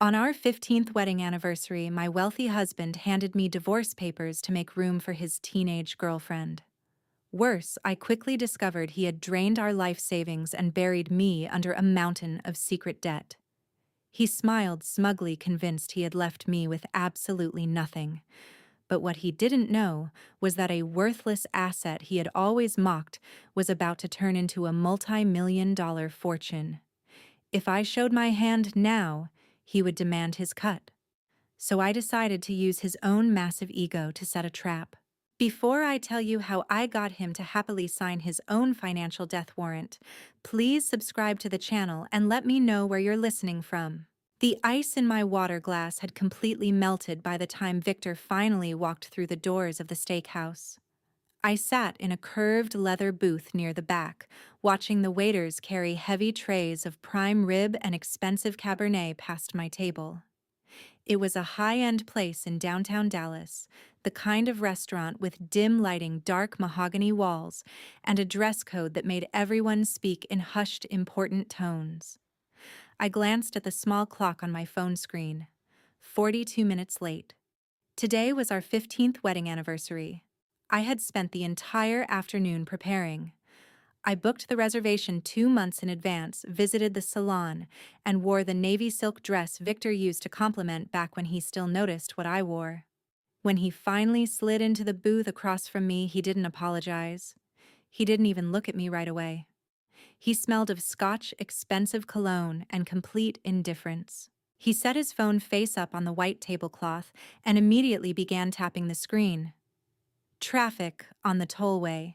On our 15th wedding anniversary, my wealthy husband handed me divorce papers to make room for his teenage girlfriend. Worse, I quickly discovered he had drained our life savings and buried me under a mountain of secret debt. He smiled smugly, convinced he had left me with absolutely nothing. But what he didn't know was that a worthless asset he had always mocked was about to turn into a multi-million-dollar fortune. If I showed my hand now, he would demand his cut. So I decided to use his own massive ego to set a trap. Before I tell you how I got him to happily sign his own financial death warrant, please subscribe to the channel and let me know where you're listening from. The ice in my water glass had completely melted by the time Victor finally walked through the doors of the steakhouse. I sat in a curved leather booth near the back, watching the waiters carry heavy trays of prime rib and expensive Cabernet past my table. It was a high-end place in downtown Dallas, the kind of restaurant with dim lighting, dark mahogany walls, and a dress code that made everyone speak in hushed, important tones. I glanced at the small clock on my phone screen. 42 minutes late. Today was our 15th wedding anniversary. I had spent the entire afternoon preparing. I booked the reservation 2 months in advance, visited the salon, and wore the navy silk dress Victor used to compliment back when he still noticed what I wore. When he finally slid into the booth across from me, he didn't apologize. He didn't even look at me right away. He smelled of Scotch expensive cologne and complete indifference. He set his phone face up on the white tablecloth and immediately began tapping the screen. "Traffic on the tollway,"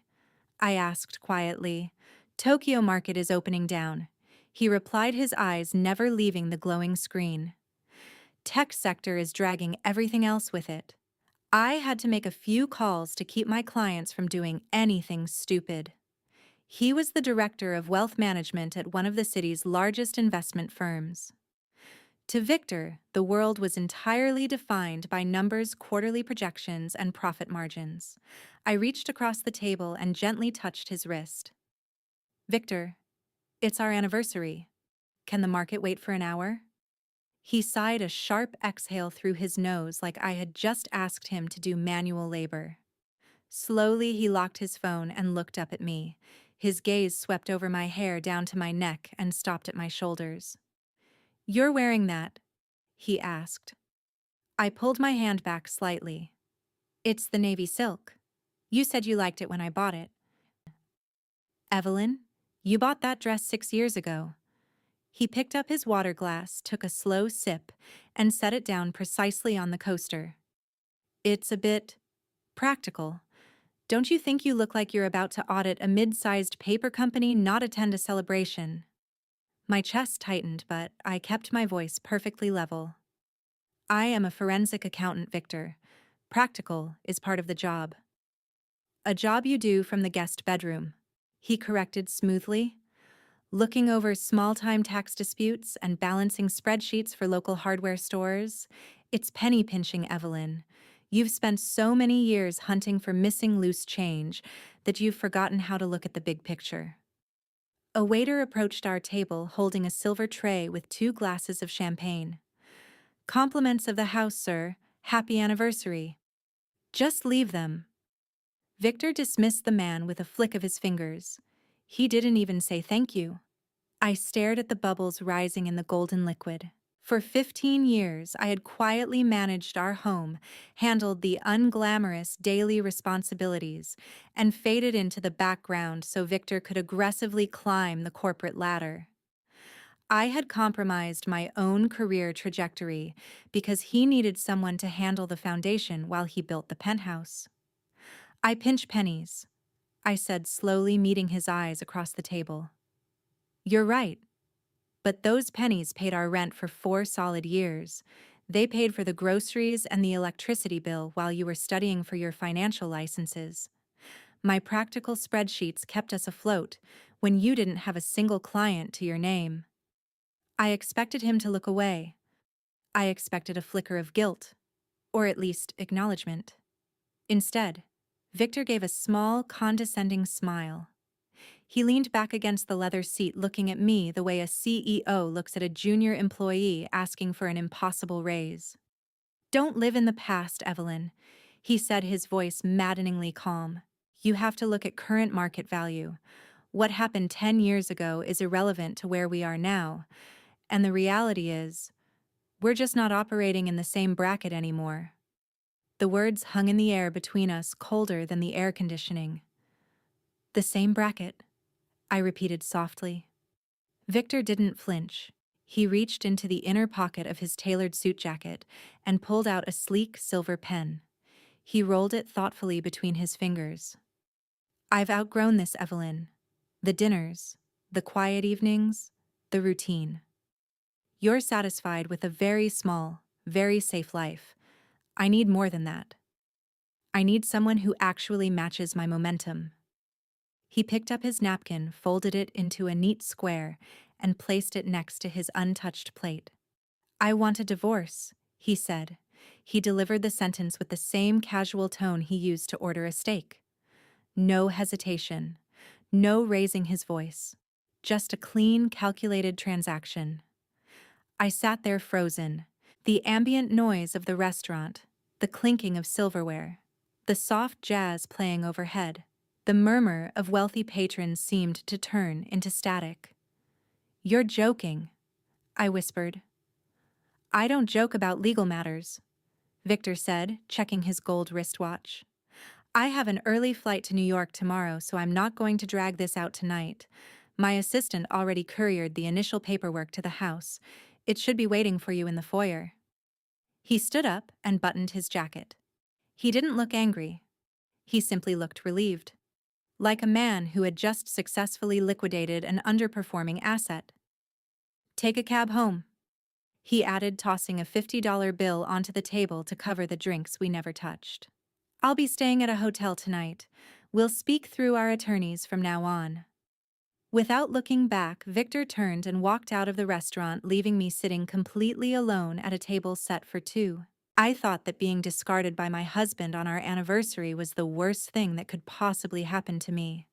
I asked quietly. "Tokyo Market is opening down," he replied, his eyes never leaving the glowing screen. "Tech sector is dragging everything else with it." I had to make a few calls to keep my clients from doing anything stupid. He was the director of wealth management at one of the city's largest investment firms. To Victor, the world was entirely defined by numbers, quarterly projections, and profit margins. I reached across the table and gently touched his wrist. "Victor, it's our anniversary. Can the market wait for an hour?" He sighed a sharp exhale through his nose like I had just asked him to do manual labor. Slowly, he locked his phone and looked up at me. His gaze swept over my hair down to my neck and stopped at my shoulders. "You're wearing that?" he asked. I pulled my hand back slightly. "It's the navy silk. You said you liked it when I bought it." "Evelyn, you bought that dress 6 years ago." He picked up his water glass, took a slow sip, and set it down precisely on the coaster. "It's a bit practical. Don't you think you look like you're about to audit a mid-sized paper company, not attend a celebration?" My chest tightened, but I kept my voice perfectly level. "I am a forensic accountant, Victor. Practical is part of the job." "A job you do from the guest bedroom," he corrected smoothly. "Looking over small-time tax disputes and balancing spreadsheets for local hardware stores. It's penny pinching, Evelyn. You've spent so many years hunting for missing loose change that you've forgotten how to look at the big picture." A waiter approached our table holding a silver tray with 2 glasses of champagne. "Compliments of the house, sir. Happy anniversary." "Just leave them." Victor dismissed the man with a flick of his fingers. He didn't even say thank you. I stared at the bubbles rising in the golden liquid. For 15 years, I had quietly managed our home, handled the unglamorous daily responsibilities, and faded into the background so Victor could aggressively climb the corporate ladder. I had compromised my own career trajectory because he needed someone to handle the foundation while he built the penthouse. "I pinch pennies," I said, slowly meeting his eyes across the table. "You're right. But those pennies paid our rent for 4 solid years. They paid for the groceries and the electricity bill while you were studying for your financial licenses. My practical spreadsheets kept us afloat when you didn't have a single client to your name." I expected him to look away. I expected a flicker of guilt, or at least acknowledgement. Instead, Victor gave a small, condescending smile. He leaned back against the leather seat looking at me the way a CEO looks at a junior employee asking for an impossible raise. "Don't live in the past, Evelyn," he said, his voice maddeningly calm. "You have to look at current market value. What happened 10 years ago is irrelevant to where we are now, and the reality is, we're just not operating in the same bracket anymore." The words hung in the air between us, colder than the air conditioning. "The same bracket," I repeated softly. Victor didn't flinch. He reached into the inner pocket of his tailored suit jacket and pulled out a sleek silver pen. He rolled it thoughtfully between his fingers. "I've outgrown this, Evelyn. The dinners, the quiet evenings, the routine. You're satisfied with a very small, very safe life. I need more than that. I need someone who actually matches my momentum." He picked up his napkin, folded it into a neat square, and placed it next to his untouched plate. "I want a divorce," he said. He delivered the sentence with the same casual tone he used to order a steak. No hesitation, no raising his voice. Just a clean, calculated transaction. I sat there frozen. The ambient noise of the restaurant, the clinking of silverware, the soft jazz playing overhead, the murmur of wealthy patrons seemed to turn into static. "You're joking," I whispered. "I don't joke about legal matters," Victor said, checking his gold wristwatch. "I have an early flight to New York tomorrow, so I'm not going to drag this out tonight. My assistant already couriered the initial paperwork to the house. It should be waiting for you in the foyer." He stood up and buttoned his jacket. He didn't look angry. He simply looked relieved. Like a man who had just successfully liquidated an underperforming asset. "Take a cab home," he added, tossing a $50 bill onto the table to cover the drinks we never touched. "I'll be staying at a hotel tonight. We'll speak through our attorneys from now on." Without looking back, Victor turned and walked out of the restaurant, leaving me sitting completely alone at a table set for two. I thought that being discarded by my husband on our anniversary was the worst thing that could possibly happen to me.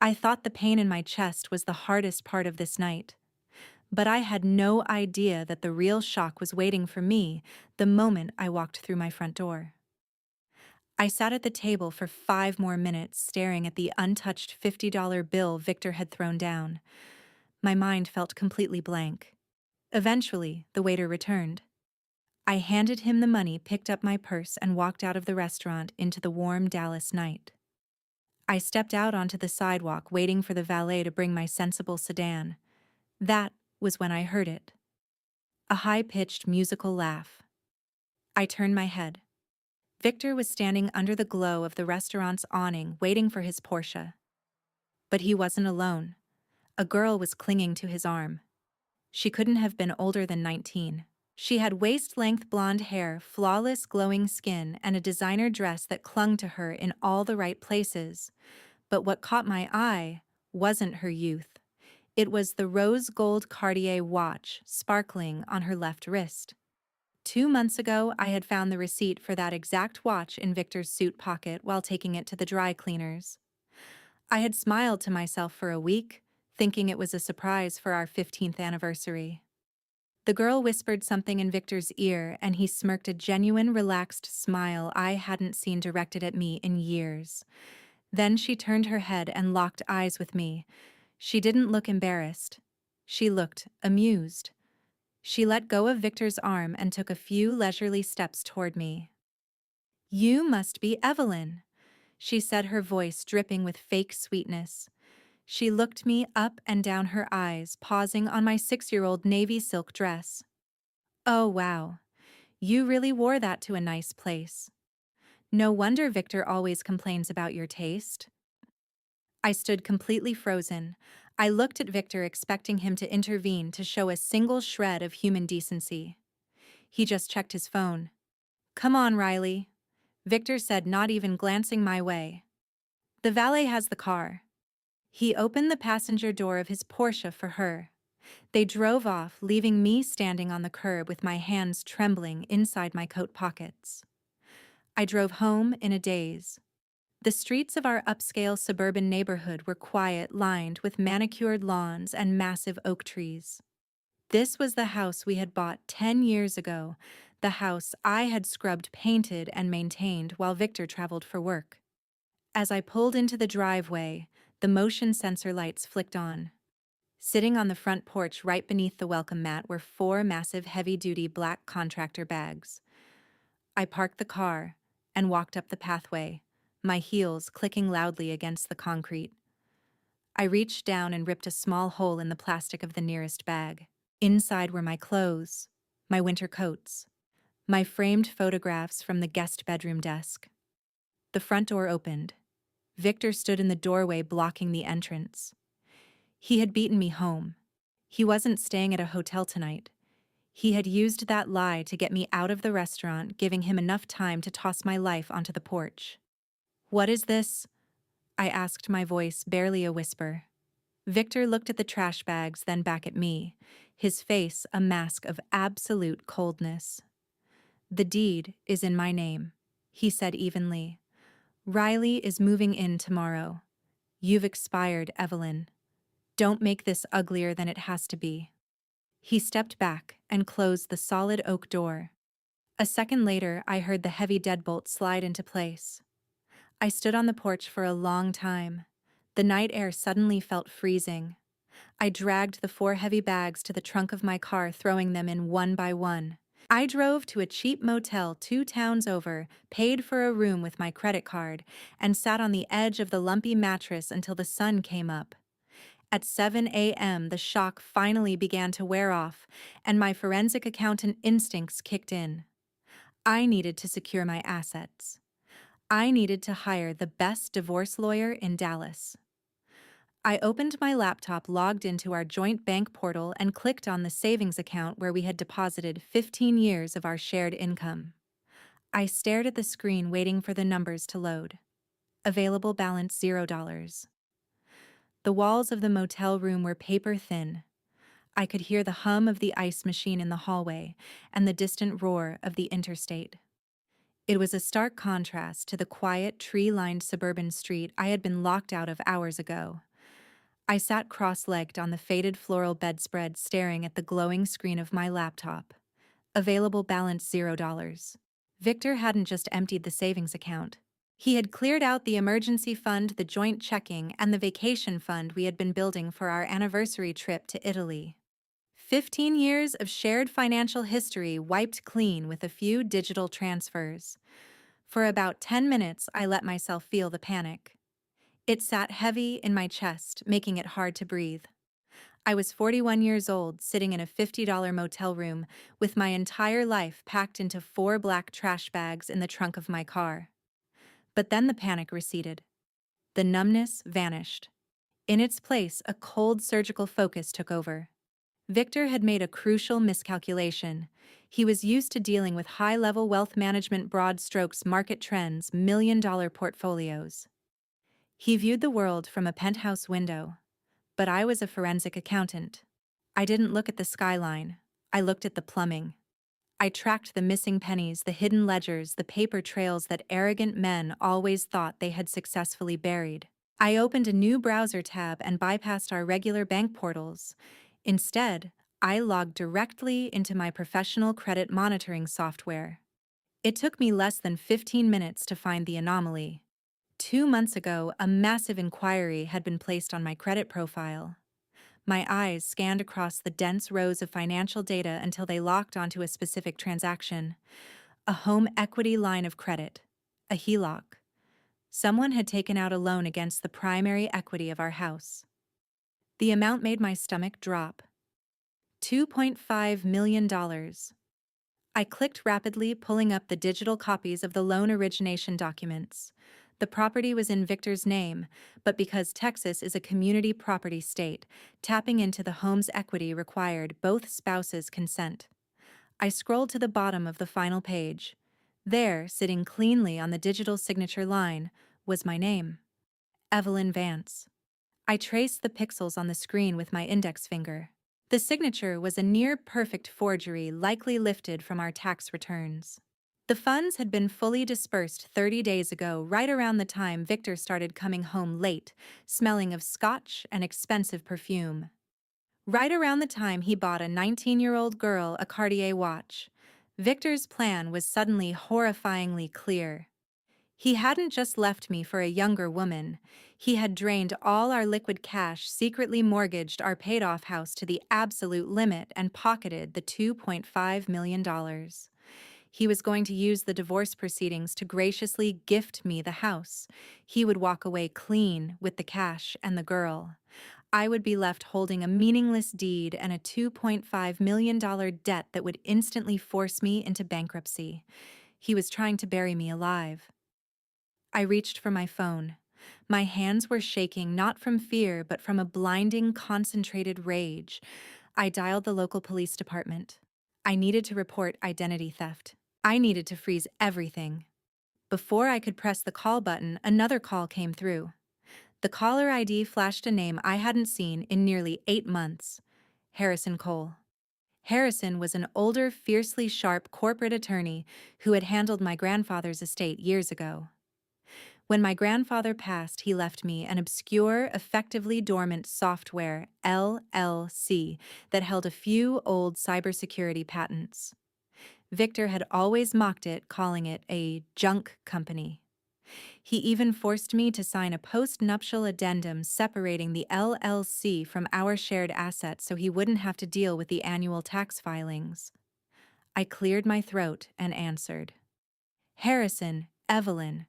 I thought the pain in my chest was the hardest part of this night. But I had no idea that the real shock was waiting for me the moment I walked through my front door. I sat at the table for 5 more minutes, staring at the untouched $50 bill Victor had thrown down. My mind felt completely blank. Eventually, the waiter returned. I handed him the money, picked up my purse, and walked out of the restaurant into the warm Dallas night. I stepped out onto the sidewalk, waiting for the valet to bring my sensible sedan. That was when I heard it. A high-pitched musical laugh. I turned my head. Victor was standing under the glow of the restaurant's awning, waiting for his Porsche. But he wasn't alone. A girl was clinging to his arm. She couldn't have been older than 19. She had waist-length blonde hair, flawless glowing skin, and a designer dress that clung to her in all the right places. But what caught my eye wasn't her youth. It was the rose gold Cartier watch sparkling on her left wrist. 2 months ago, I had found the receipt for that exact watch in Victor's suit pocket while taking it to the dry cleaners. I had smiled to myself for a week, thinking it was a surprise for our 15th anniversary. The girl whispered something in Victor's ear, and he smirked a genuine, relaxed smile I hadn't seen directed at me in years. Then she turned her head and locked eyes with me. She didn't look embarrassed. She looked amused. She let go of Victor's arm and took a few leisurely steps toward me. "You must be Evelyn," she said, her voice dripping with fake sweetness. She looked me up and down, her eyes pausing on my 6-year-old navy silk dress. "Oh, wow. You really wore that to a nice place. No wonder Victor always complains about your taste." I stood completely frozen. I looked at Victor, expecting him to intervene to show a single shred of human decency. He just checked his phone. "Come on, Riley," Victor said, not even glancing my way. "The valet has the car." He opened the passenger door of his Porsche for her. They drove off, leaving me standing on the curb with my hands trembling inside my coat pockets. I drove home in a daze. The streets of our upscale suburban neighborhood were quiet, lined with manicured lawns and massive oak trees. This was the house we had bought 10 years ago, the house I had scrubbed, painted, and maintained while Victor traveled for work. As I pulled into the driveway, the motion sensor lights flicked on. Sitting on the front porch right beneath the welcome mat were four massive heavy-duty black contractor bags. I parked the car and walked up the pathway, my heels clicking loudly against the concrete. I reached down and ripped a small hole in the plastic of the nearest bag. Inside were my clothes, my winter coats, my framed photographs from the guest bedroom desk. The front door opened. Victor stood in the doorway blocking the entrance. He had beaten me home. He wasn't staying at a hotel tonight. He had used that lie to get me out of the restaurant, giving him enough time to toss my life onto the porch. "What is this?" I asked, my voice barely a whisper. Victor looked at the trash bags, then back at me, his face a mask of absolute coldness. "The deed is in my name," he said evenly. "Riley is moving in tomorrow. You've expired, Evelyn. Don't make this uglier than it has to be." He stepped back and closed the solid oak door. A second later, I heard the heavy deadbolt slide into place. I stood on the porch for a long time. The night air suddenly felt freezing. I dragged the four heavy bags to the trunk of my car, throwing them in one by one. I drove to a cheap motel 2 towns over, paid for a room with my credit card, and sat on the edge of the lumpy mattress until the sun came up. At 7 a.m., the shock finally began to wear off, and my forensic accountant instincts kicked in. I needed to secure my assets. I needed to hire the best divorce lawyer in Dallas. I opened my laptop, logged into our joint bank portal, and clicked on the savings account where we had deposited 15 years of our shared income. I stared at the screen, waiting for the numbers to load. Available balance $0. The walls of the motel room were paper thin. I could hear the hum of the ice machine in the hallway and the distant roar of the interstate. It was a stark contrast to the quiet, tree-lined suburban street I had been locked out of hours ago. I sat cross-legged on the faded floral bedspread, staring at the glowing screen of my laptop. Available balance $0. Victor hadn't just emptied the savings account. He had cleared out the emergency fund, the joint checking, and the vacation fund we had been building for our anniversary trip to Italy. 15 years of shared financial history wiped clean with a few digital transfers. For about 10 minutes, I let myself feel the panic. It sat heavy in my chest, making it hard to breathe. I was 41 years old, sitting in a $50 motel room, with my entire life packed into 4 black trash bags in the trunk of my car. But then the panic receded. The numbness vanished. In its place, a cold surgical focus took over. Victor had made a crucial miscalculation. He was used to dealing with high-level wealth management, broad strokes, market trends, million-dollar portfolios. He viewed the world from a penthouse window. But I was a forensic accountant. I didn't look at the skyline. I looked at the plumbing. I tracked the missing pennies, the hidden ledgers, the paper trails that arrogant men always thought they had successfully buried. I opened a new browser tab and bypassed our regular bank portals. Instead, I logged directly into my professional credit monitoring software. It took me less than 15 minutes to find the anomaly. 2 months ago, a massive inquiry had been placed on my credit profile. My eyes scanned across the dense rows of financial data until they locked onto a specific transaction: a home equity line of credit, a HELOC. Someone had taken out a loan against the primary equity of our house. The amount made my stomach drop. $2.5 million. I clicked rapidly, pulling up the digital copies of the loan origination documents. The property was in Victor's name, but because Texas is a community property state, tapping into the home's equity required both spouses' consent. I scrolled to the bottom of the final page. There, sitting cleanly on the digital signature line, was my name: Evelyn Vance. I traced the pixels on the screen with my index finger. The signature was a near-perfect forgery, likely lifted from our tax returns. The funds had been fully dispersed 30 days ago, right around the time Victor started coming home late, smelling of scotch and expensive perfume. Right around the time he bought a 19-year-old girl a Cartier watch. Victor's plan was suddenly horrifyingly clear. He hadn't just left me for a younger woman. He had drained all our liquid cash, secretly mortgaged our paid-off house to the absolute limit, and pocketed the $2.5 million. He was going to use the divorce proceedings to graciously gift me the house. He would walk away clean with the cash and the girl. I would be left holding a meaningless deed and a $2.5 million debt that would instantly force me into bankruptcy. He was trying to bury me alive. I reached for my phone. My hands were shaking not from fear but from a blinding, concentrated rage. I dialed the local police department. I needed to report identity theft. I needed to freeze everything. Before I could press the call button, another call came through. The caller ID flashed a name I hadn't seen in nearly 8 months. Harrison Cole. Harrison was an older, fiercely sharp corporate attorney who had handled my grandfather's estate years ago. When my grandfather passed, he left me an obscure, effectively dormant software, LLC, that held a few old cybersecurity patents. Victor had always mocked it, calling it a junk company. He even forced me to sign a post-nuptial addendum separating the LLC from our shared assets so he wouldn't have to deal with the annual tax filings. I cleared my throat and answered. Harrison, Evelyn.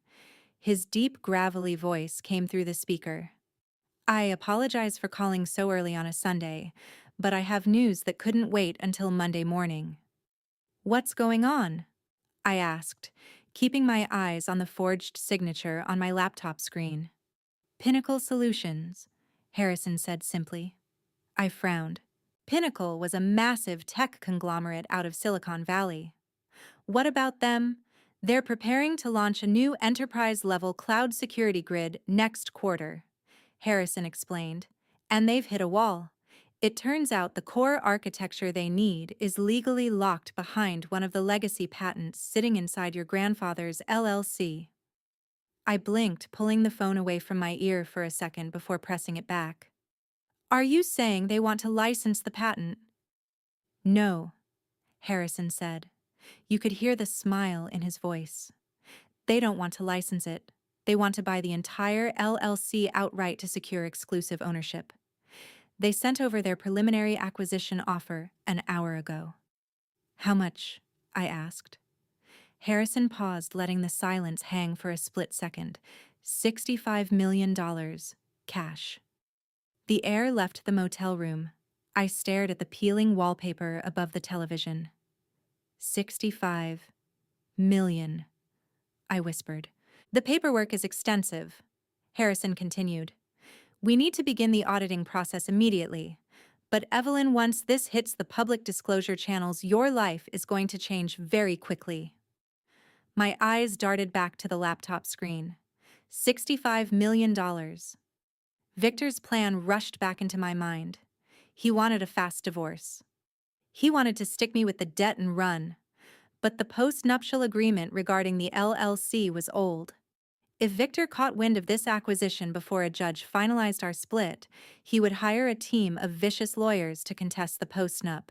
His deep, gravelly voice came through the speaker. I apologize for calling so early on a Sunday, but I have news that couldn't wait until Monday morning. What's going on? I asked, keeping my eyes on the forged signature on my laptop screen. Pinnacle Solutions, Harrison said simply. I frowned. Pinnacle was a massive tech conglomerate out of Silicon Valley. What about them? They're preparing to launch a new enterprise-level cloud security grid next quarter, Harrison explained, and they've hit a wall. It turns out the core architecture they need is legally locked behind one of the legacy patents sitting inside your grandfather's LLC. I blinked, pulling the phone away from my ear for a second before pressing it back. Are you saying they want to license the patent? No, Harrison said. You could hear the smile in his voice. They don't want to license it. They want to buy the entire LLC outright to secure exclusive ownership. They sent over their preliminary acquisition offer an hour ago. How much? I asked. Harrison paused, letting the silence hang for a split second. $65 million. Cash. The air left the motel room. I stared at the peeling wallpaper above the television. 65 million, I whispered. The paperwork is extensive, Harrison continued. We need to begin the auditing process immediately. But Evelyn, once this hits the public disclosure channels, your life is going to change very quickly. My eyes darted back to the laptop screen. $65 million. Victor's plan rushed back into my mind. He wanted a fast divorce. He wanted to stick me with the debt and run. But the post-nuptial agreement regarding the LLC was old. If Victor caught wind of this acquisition before a judge finalized our split, he would hire a team of vicious lawyers to contest the post-nup.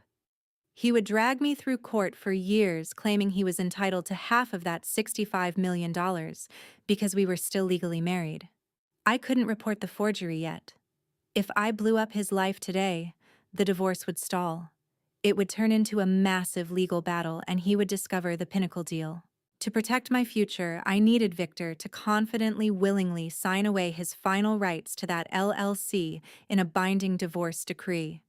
He would drag me through court for years, claiming he was entitled to half of that $65 million because we were still legally married. I couldn't report the forgery yet. If I blew up his life today, the divorce would stall. It would turn into a massive legal battle, and he would discover the Pinnacle deal. To protect my future, I needed Victor to confidently, willingly sign away his final rights to that LLC in a binding divorce decree.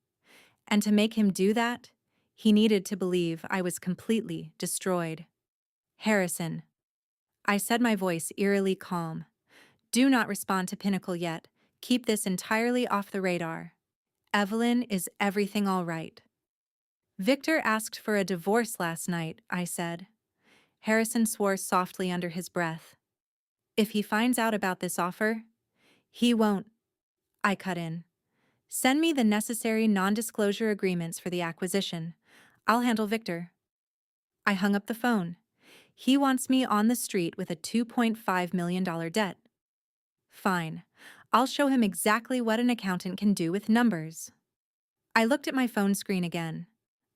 And to make him do that, he needed to believe I was completely destroyed. Harrison. I said, my voice eerily calm. Do not respond to Pinnacle yet. Keep this entirely off the radar. Evelyn, is everything all right? Victor asked for a divorce last night, I said. Harrison swore softly under his breath. If he finds out about this offer, he won't. I cut in. Send me the necessary non-disclosure agreements for the acquisition. I'll handle Victor. I hung up the phone. He wants me on the street with a $2.5 million debt. Fine. I'll show him exactly what an accountant can do with numbers. I looked at my phone screen again.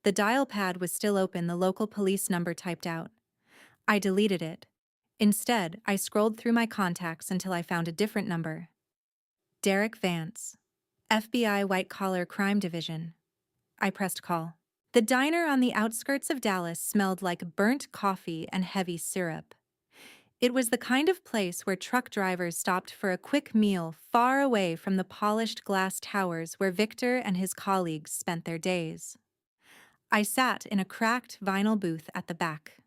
The dial pad was still open, the local police number typed out. I deleted it. Instead, I scrolled through my contacts until I found a different number. Derek Vance, FBI White Collar Crime Division. I pressed call. The diner on the outskirts of Dallas smelled like burnt coffee and heavy syrup. It was the kind of place where truck drivers stopped for a quick meal far away from the polished glass towers where Victor and his colleagues spent their days. I sat in a cracked vinyl booth at the back.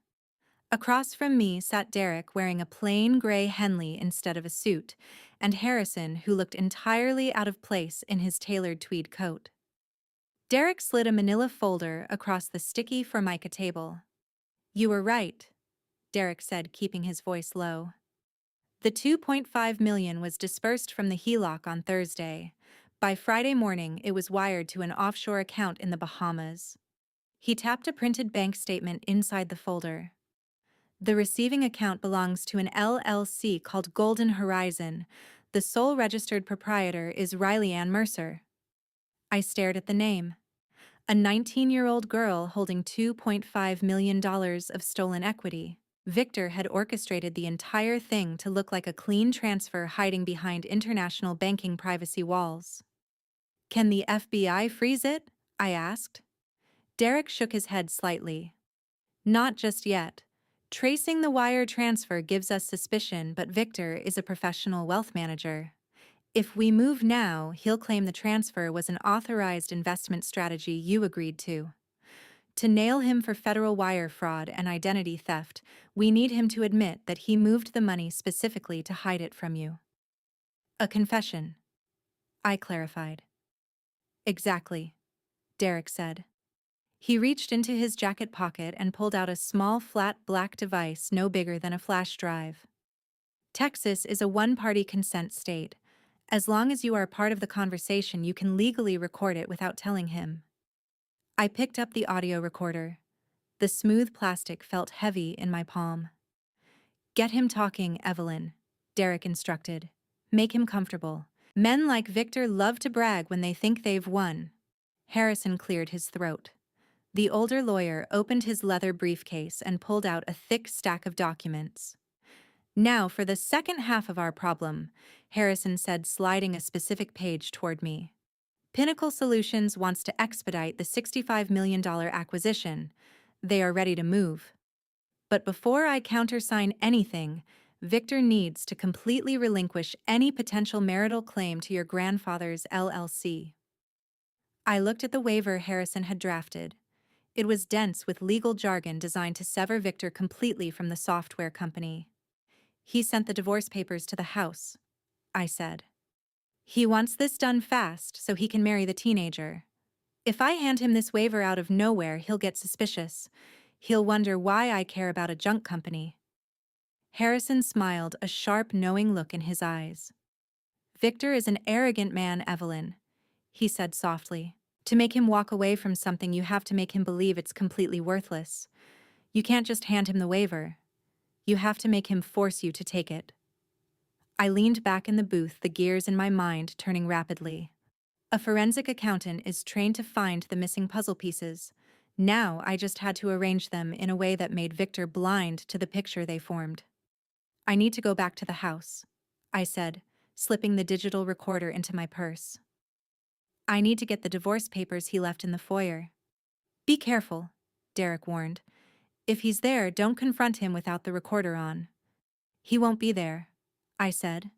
Across from me sat Derek wearing a plain gray Henley instead of a suit, and Harrison, who looked entirely out of place in his tailored tweed coat. Derek slid a manila folder across the sticky Formica table. "You were right," Derek said, keeping his voice low. "The $2.5 million was dispersed from the HELOC on Thursday. By Friday morning, it was wired to an offshore account in the Bahamas." He tapped a printed bank statement inside the folder. "The receiving account belongs to an LLC called Golden Horizon. The sole registered proprietor is Riley Ann Mercer." I stared at the name. A 19-year-old girl holding $2.5 million of stolen equity. Victor had orchestrated the entire thing to look like a clean transfer hiding behind international banking privacy walls. "Can the FBI freeze it?" I asked. Derek shook his head slightly. "Not just yet. Tracing the wire transfer gives us suspicion, but Victor is a professional wealth manager. If we move now, he'll claim the transfer was an authorized investment strategy you agreed to. To nail him for federal wire fraud and identity theft, we need him to admit that he moved the money specifically to hide it from you." "A confession," I clarified. "Exactly," Derek said. He reached into his jacket pocket and pulled out a small flat black device no bigger than a flash drive. "Texas is a one-party consent state. As long as you are part of the conversation, you can legally record it without telling him." I picked up the audio recorder. The smooth plastic felt heavy in my palm. "Get him talking, Evelyn," Derek instructed. "Make him comfortable. Men like Victor love to brag when they think they've won." Harrison cleared his throat. The older lawyer opened his leather briefcase and pulled out a thick stack of documents. "Now for the second half of our problem," Harrison said, sliding a specific page toward me. "Pinnacle Solutions wants to expedite the $65 million acquisition. They are ready to move. But before I countersign anything, Victor needs to completely relinquish any potential marital claim to your grandfather's LLC." I looked at the waiver Harrison had drafted. It was dense with legal jargon designed to sever Victor completely from the software company. "He sent the divorce papers to the house," I said. "He wants this done fast so he can marry the teenager. If I hand him this waiver out of nowhere, he'll get suspicious. He'll wonder why I care about a junk company." Harrison smiled, a sharp, knowing look in his eyes. "Victor is an arrogant man, Evelyn," he said softly. "To make him walk away from something, you have to make him believe it's completely worthless. You can't just hand him the waiver. You have to make him force you to take it." I leaned back in the booth, the gears in my mind turning rapidly. A forensic accountant is trained to find the missing puzzle pieces. Now I just had to arrange them in a way that made Victor blind to the picture they formed. "I need to go back to the house," I said, slipping the digital recorder into my purse. "I need to get the divorce papers he left in the foyer." "Be careful," Derek warned. "If he's there, don't confront him without the recorder on." "He won't be there," I said.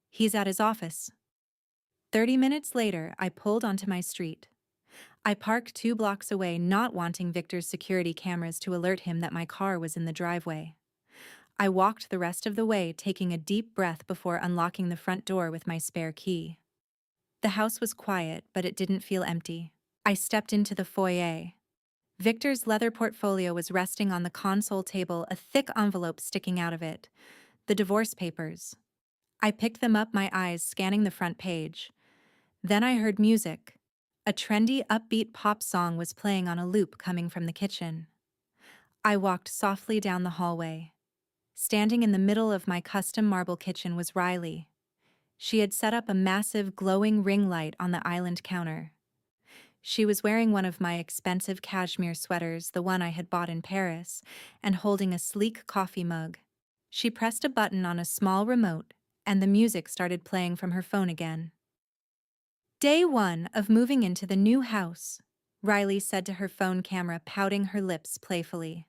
"He's at his office." 30 minutes later, I pulled onto my street. I parked 2 blocks away, not wanting Victor's security cameras to alert him that my car was in the driveway. I walked the rest of the way, taking a deep breath before unlocking the front door with my spare key. The house was quiet, but it didn't feel empty. I stepped into the foyer. Victor's leather portfolio was resting on the console table, a thick envelope sticking out of it. The divorce papers. I picked them up, my eyes scanning the front page. Then I heard music. A trendy, upbeat pop song was playing on a loop coming from the kitchen. I walked softly down the hallway. Standing in the middle of my custom marble kitchen was Riley. She had set up a massive glowing ring light on the island counter. She was wearing one of my expensive cashmere sweaters, the one I had bought in Paris, and holding a sleek coffee mug. She pressed a button on a small remote, and the music started playing from her phone again. Day 1 of moving into the new house, Riley said to her phone camera, pouting her lips playfully.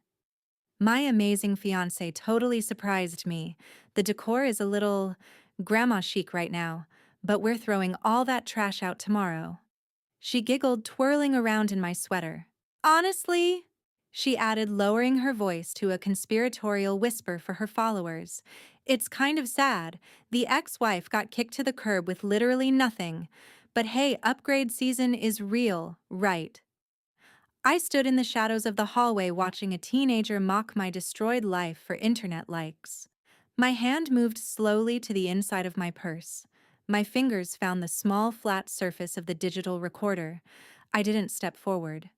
My amazing fiancé totally surprised me. The decor is a little grandma chic right now, but we're throwing all that trash out tomorrow. She giggled, twirling around in my sweater. Honestly, she added, lowering her voice to a conspiratorial whisper for her followers, it's kind of sad. The ex-wife got kicked to the curb with literally nothing. But hey, upgrade season is real, right? I stood in the shadows of the hallway watching a teenager mock my destroyed life for internet likes. My hand moved slowly to the inside of my purse. My fingers found the small, flat surface of the digital recorder. I didn't step forward.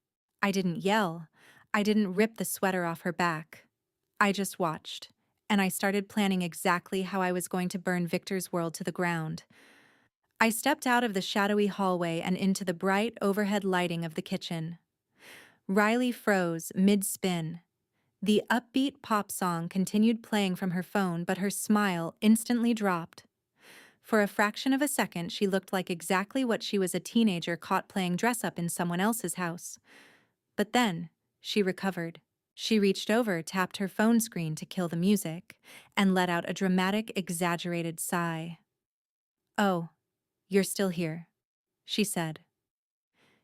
I didn't yell. I didn't rip the sweater off her back. I just watched, and I started planning exactly how I was going to burn Victor's world to the ground. I stepped out of the shadowy hallway and into the bright overhead lighting of the kitchen. Riley froze mid-spin. The upbeat pop song continued playing from her phone, but her smile instantly dropped. For a fraction of a second, she looked like exactly what she was, a teenager caught playing dress-up in someone else's house. But then, she recovered. She reached over, tapped her phone screen to kill the music, and let out a dramatic, exaggerated sigh. "Oh, you're still here," she said.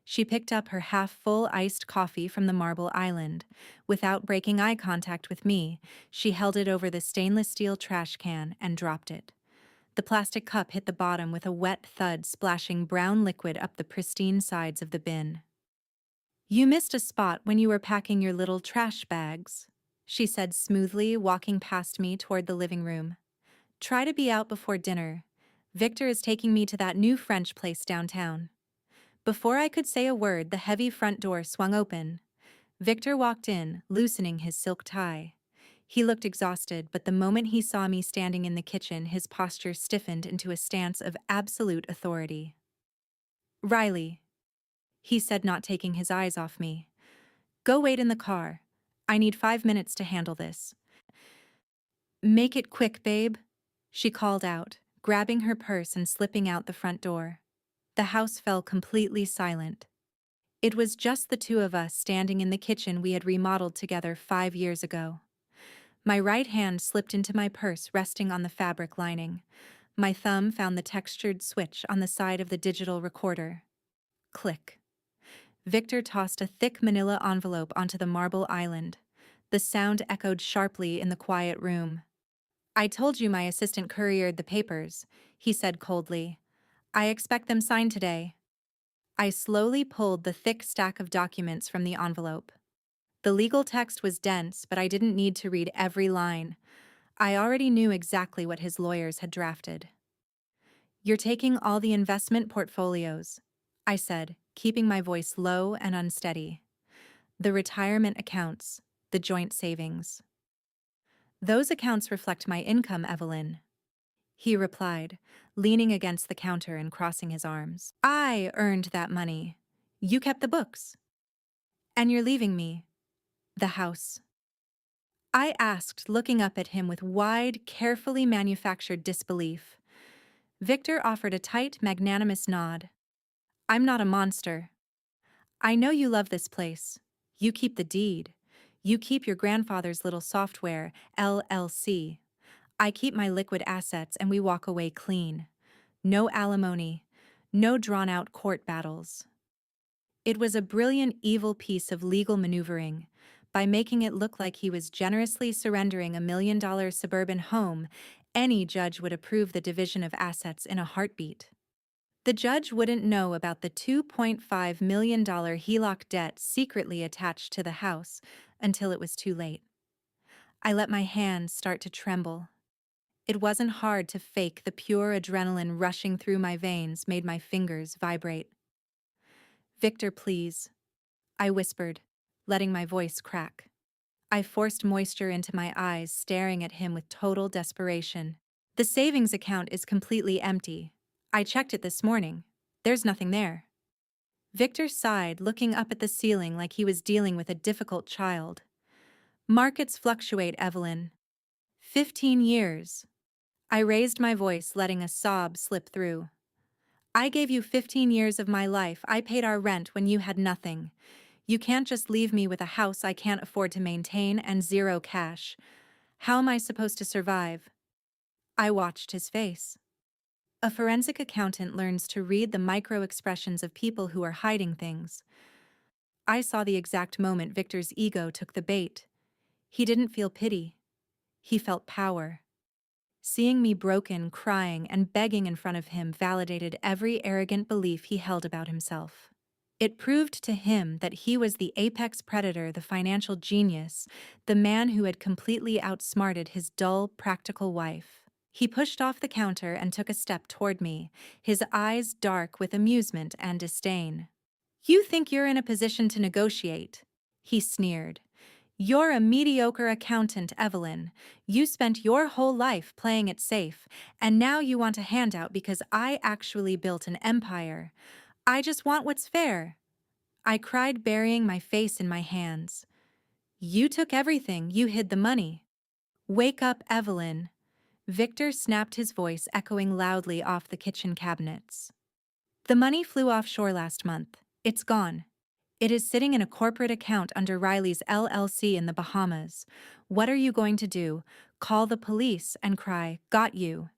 She picked up her half-full iced coffee from the marble island. Without breaking eye contact with me, she held it over the stainless steel trash can and dropped it. The plastic cup hit the bottom with a wet thud, splashing brown liquid up the pristine sides of the bin. "You missed a spot when you were packing your little trash bags," she said smoothly, walking past me toward the living room. "Try to be out before dinner. Victor is taking me to that new French place downtown." Before I could say a word, the heavy front door swung open. Victor walked in, loosening his silk tie. He looked exhausted, but the moment he saw me standing in the kitchen, his posture stiffened into a stance of absolute authority. "Riley," he said, not taking his eyes off me, "go wait in the car. I need 5 minutes to handle this." "Make it quick, babe," she called out, grabbing her purse and slipping out the front door. The house fell completely silent. It was just the two of us standing in the kitchen we had remodeled together 5 years ago. My right hand slipped into my purse, resting on the fabric lining. My thumb found the textured switch on the side of the digital recorder. Click. Victor tossed a thick manila envelope onto the marble island. The sound echoed sharply in the quiet room. "I told you my assistant couriered the papers," he said coldly. "I expect them signed today." I slowly pulled the thick stack of documents from the envelope. The legal text was dense, but I didn't need to read every line. I already knew exactly what his lawyers had drafted. "You're taking all the investment portfolios," I said, keeping my voice low and unsteady. "The retirement accounts, the joint savings." "Those accounts reflect my income, Evelyn," he replied, leaning against the counter and crossing his arms. "I earned that money. You kept the books. And you're leaving me the house." I asked, looking up at him with wide, carefully manufactured disbelief. Victor offered a tight, magnanimous nod. "I'm not a monster. I know you love this place. You keep the deed. You keep your grandfather's little software, LLC. I keep my liquid assets and we walk away clean. No alimony. No drawn-out court battles." It was a brilliant, evil piece of legal maneuvering. By making it look like he was generously surrendering $1 million suburban home, any judge would approve the division of assets in a heartbeat. The judge wouldn't know about the $2.5 million HELOC debt secretly attached to the house until it was too late. I let my hands start to tremble. It wasn't hard to fake. The pure adrenaline rushing through my veins made my fingers vibrate. "Victor, please," I whispered, letting my voice crack. I forced moisture into my eyes, staring at him with total desperation. The savings account is completely empty. I checked it this morning. There's nothing there. Victor sighed, looking up at the ceiling like he was dealing with a difficult child. Markets fluctuate, Evelyn. 15 years. I raised my voice, letting a sob slip through. I gave you 15 years of my life. I paid our rent when you had nothing. You can't just leave me with a house I can't afford to maintain and zero cash. How am I supposed to survive? I watched his face. A forensic accountant learns to read the micro expressions of people who are hiding things. I saw the exact moment Victor's ego took the bait. He didn't feel pity. He felt power. Seeing me broken, crying, and begging in front of him validated every arrogant belief he held about himself. It proved to him that he was the apex predator, the financial genius, the man who had completely outsmarted his dull, practical wife. He pushed off the counter and took a step toward me, his eyes dark with amusement and disdain. "You think you're in a position to negotiate?" he sneered. "You're a mediocre accountant, Evelyn. You spent your whole life playing it safe, and now you want a handout because I actually built an empire. I just want what's fair." I cried, burying my face in my hands. "You took everything. You hid the money." "Wake up, Evelyn." Victor snapped, his voice echoing loudly off the kitchen cabinets. "The money flew offshore last month. It's gone. It is sitting in a corporate account under Riley's LLC in the Bahamas. What are you going to do? Call the police and cry, 'Got you.'"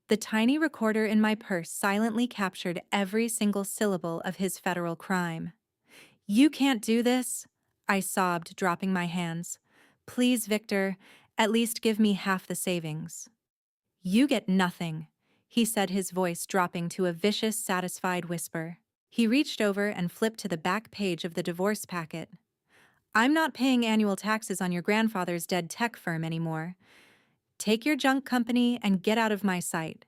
The tiny recorder in my purse silently captured every single syllable of his federal crime. "You can't do this," I sobbed, dropping my hands. "Please, Victor, at least give me half the savings." "You get nothing," he said, his voice dropping to a vicious, satisfied whisper. He reached over and flipped to the back page of the divorce packet. "I'm not paying annual taxes on your grandfather's dead tech firm anymore. Take your junk company and get out of my sight.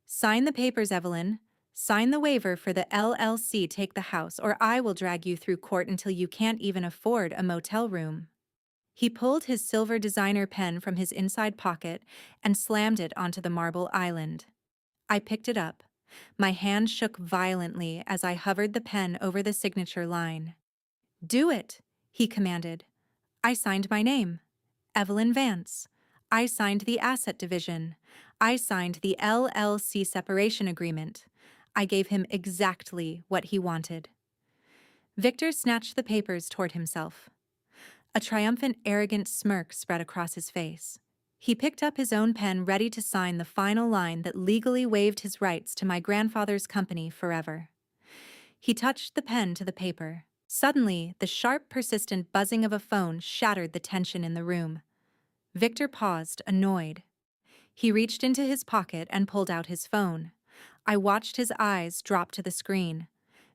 Sign the papers, Evelyn. Sign the waiver for the LLC. Take the house, or I will drag you through court until you can't even afford a motel room." He pulled his silver designer pen from his inside pocket and slammed it onto the marble island. I picked it up. My hand shook violently as I hovered the pen over the signature line. "Do it," he commanded. I signed my name, Evelyn Vance. I signed the asset division. I signed the LLC separation agreement. I gave him exactly what he wanted. Victor snatched the papers toward himself. A triumphant, arrogant smirk spread across his face. He picked up his own pen, ready to sign the final line that legally waived his rights to my grandfather's company forever. He touched the pen to the paper. Suddenly, the sharp, persistent buzzing of a phone shattered the tension in the room. Victor paused, annoyed. He reached into his pocket and pulled out his phone. I watched his eyes drop to the screen.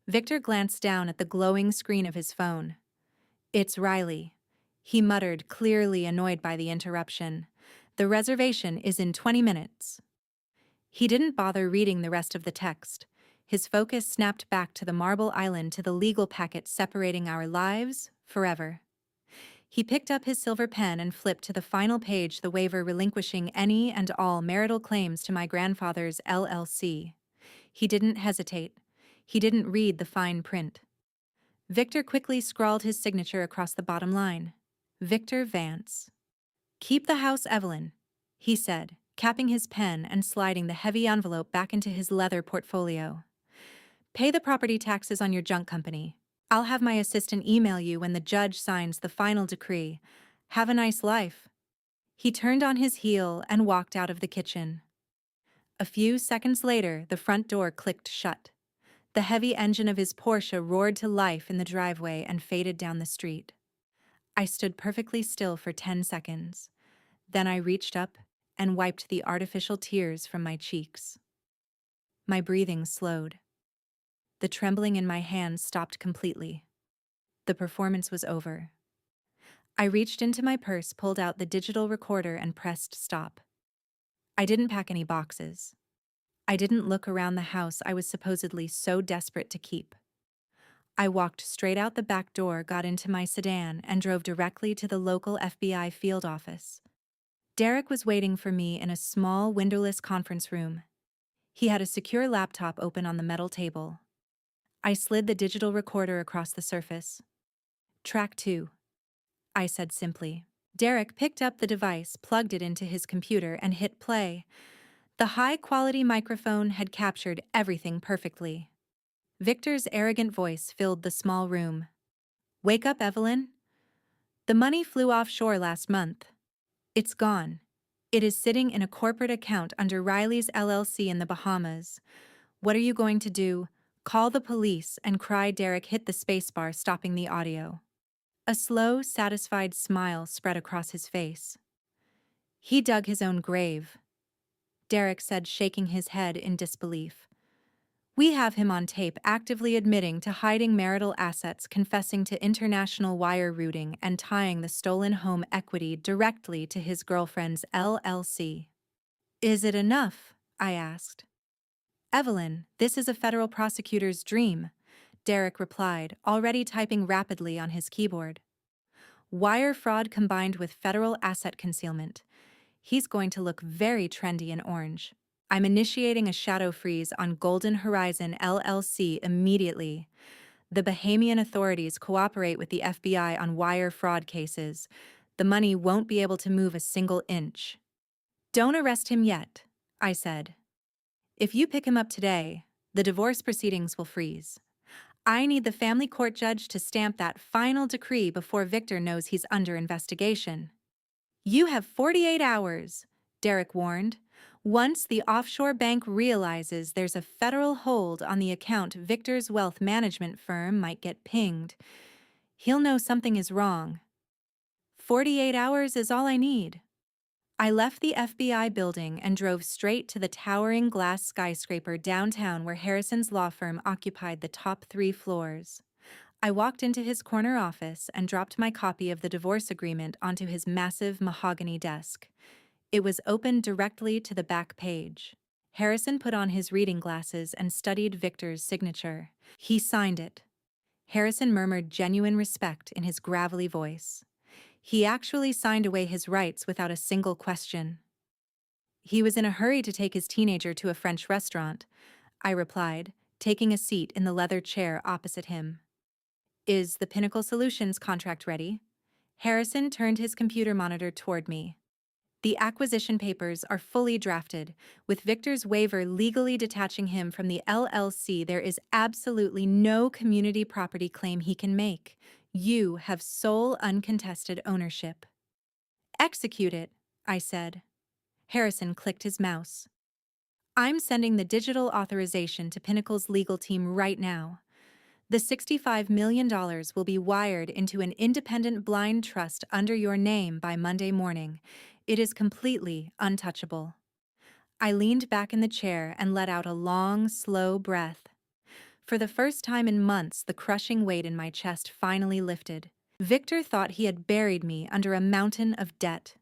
Victor glanced down at the glowing screen of his phone. "It's Riley," he muttered, clearly annoyed by the interruption. "The reservation is in 20 minutes. He didn't bother reading the rest of the text. His focus snapped back to the marble island, to the legal packet separating our lives forever. He picked up his silver pen and flipped to the final page, the waiver relinquishing any and all marital claims to my grandfather's LLC. He didn't hesitate. He didn't read the fine print. Victor quickly scrawled his signature across the bottom line. Victor Vance. "Keep the house, Evelyn," he said, capping his pen and sliding the heavy envelope back into his leather portfolio. "Pay the property taxes on your junk company. I'll have my assistant email you when the judge signs the final decree. Have a nice life." He turned on his heel and walked out of the kitchen. A few seconds later, the front door clicked shut. The heavy engine of his Porsche roared to life in the driveway and faded down the street. I stood perfectly still for 10 seconds. Then I reached up and wiped the artificial tears from my cheeks. My breathing slowed. The trembling in my hands stopped completely. The performance was over. I reached into my purse, pulled out the digital recorder, and pressed stop. I didn't pack any boxes. I didn't look around the house I was supposedly so desperate to keep. I walked straight out the back door, got into my sedan, and drove directly to the local FBI field office. Derek was waiting for me in a small, windowless conference room. He had a secure laptop open on the metal table. I slid the digital recorder across the surface. "Track 2," I said simply. Derek picked up the device, plugged it into his computer, and hit play. The high-quality microphone had captured everything perfectly. Victor's arrogant voice filled the small room. "Wake up, Evelyn. The money flew offshore last month. It's gone. It is sitting in a corporate account under Riley's LLC in the Bahamas. What are you going to do? Call the police and cry." Derek hit the spacebar, stopping the audio. A slow, satisfied smile spread across his face. "He dug his own grave," Derek said, shaking his head in disbelief. "We have him on tape actively admitting to hiding marital assets, confessing to international wire routing, and tying the stolen home equity directly to his girlfriend's LLC. "Is it enough?" I asked. "Evelyn, this is a federal prosecutor's dream," Derek replied, already typing rapidly on his keyboard. "Wire fraud combined with federal asset concealment. He's going to look very trendy in orange. I'm initiating a shadow freeze on Golden Horizon LLC immediately. The Bahamian authorities cooperate with the FBI on wire fraud cases. The money won't be able to move a single inch." "Don't arrest him yet," I said. "If you pick him up today, the divorce proceedings will freeze. I need the family court judge to stamp that final decree before Victor knows he's under investigation." "You have 48 hours," Derek warned. "Once the offshore bank realizes there's a federal hold on the account, Victor's wealth management firm might get pinged. He'll know something is wrong. 48 hours is all I need." I left the FBI building and drove straight to the towering glass skyscraper downtown where Harrison's law firm occupied the top 3 floors. I walked into his corner office and dropped my copy of the divorce agreement onto his massive mahogany desk. It was open directly to the back page. Harrison put on his reading glasses and studied Victor's signature. He signed it. Harrison murmured genuine respect in his gravelly voice. He actually signed away his rights without a single question. "He was in a hurry to take his teenager to a French restaurant," I replied, taking a seat in the leather chair opposite him. "Is the Pinnacle Solutions contract ready?" Harrison turned his computer monitor toward me. "The acquisition papers are fully drafted. With Victor's waiver legally detaching him from the LLC, there is absolutely no community property claim he can make. You have sole uncontested ownership." "Execute it," I said. Harrison clicked his mouse. "I'm sending the digital authorization to Pinnacle's legal team right now. The $65 million will be wired into an independent blind trust under your name by Monday morning. It is completely untouchable." I leaned back in the chair and let out a long, slow breath. For the first time in months, the crushing weight in my chest finally lifted. Victor thought he had buried me under a mountain of debt.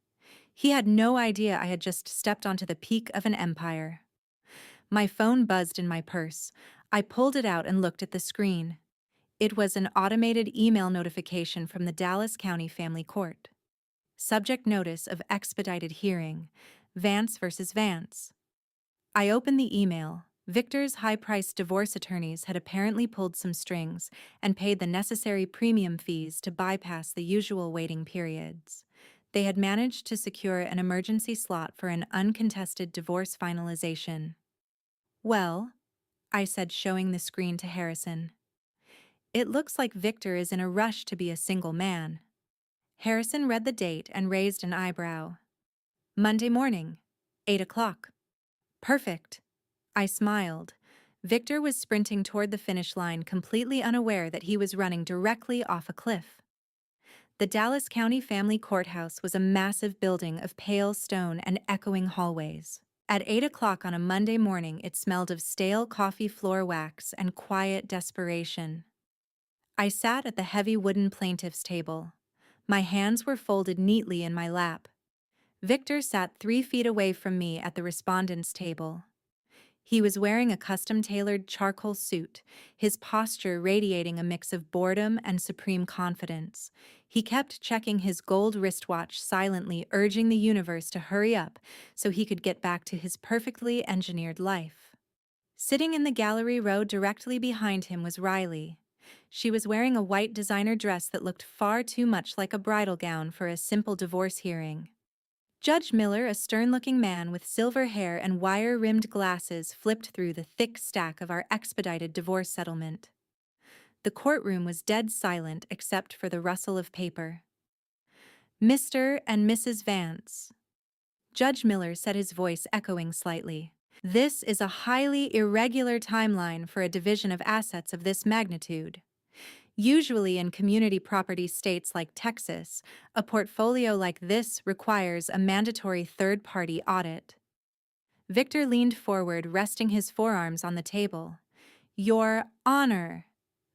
He had no idea I had just stepped onto the peak of an empire. My phone buzzed in my purse. I pulled it out and looked at the screen. It was an automated email notification from the Dallas County Family Court. Subject notice of expedited hearing, Vance versus Vance. I opened the email. Victor's high-priced divorce attorneys had apparently pulled some strings and paid the necessary premium fees to bypass the usual waiting periods. They had managed to secure an emergency slot for an uncontested divorce finalization. "Well," I said, showing the screen to Harrison. "It looks like Victor is in a rush to be a single man." Harrison read the date and raised an eyebrow. "Monday morning, 8 o'clock. Perfect." I smiled. Victor was sprinting toward the finish line, completely unaware that he was running directly off a cliff. The Dallas County Family Courthouse was a massive building of pale stone and echoing hallways. At 8 o'clock on a Monday morning, it smelled of stale coffee floor wax and quiet desperation. I sat at the heavy wooden plaintiff's table. My hands were folded neatly in my lap. Victor sat 3 feet away from me at the respondent's table. He was wearing a custom-tailored charcoal suit, his posture radiating a mix of boredom and supreme confidence. He kept checking his gold wristwatch silently, urging the universe to hurry up so he could get back to his perfectly engineered life. Sitting in the gallery row directly behind him was Riley. She was wearing a white designer dress that looked far too much like a bridal gown for a simple divorce hearing. Judge Miller, a stern-looking man with silver hair and wire-rimmed glasses, flipped through the thick stack of our expedited divorce settlement. The courtroom was dead silent except for the rustle of paper. Mr. and Mrs. Vance. Judge Miller said, his voice echoing slightly. This is a highly irregular timeline for a division of assets of this magnitude. Usually in community property states like Texas, a portfolio like this requires a mandatory third-party audit. Victor leaned forward, resting his forearms on the table. Your Honor,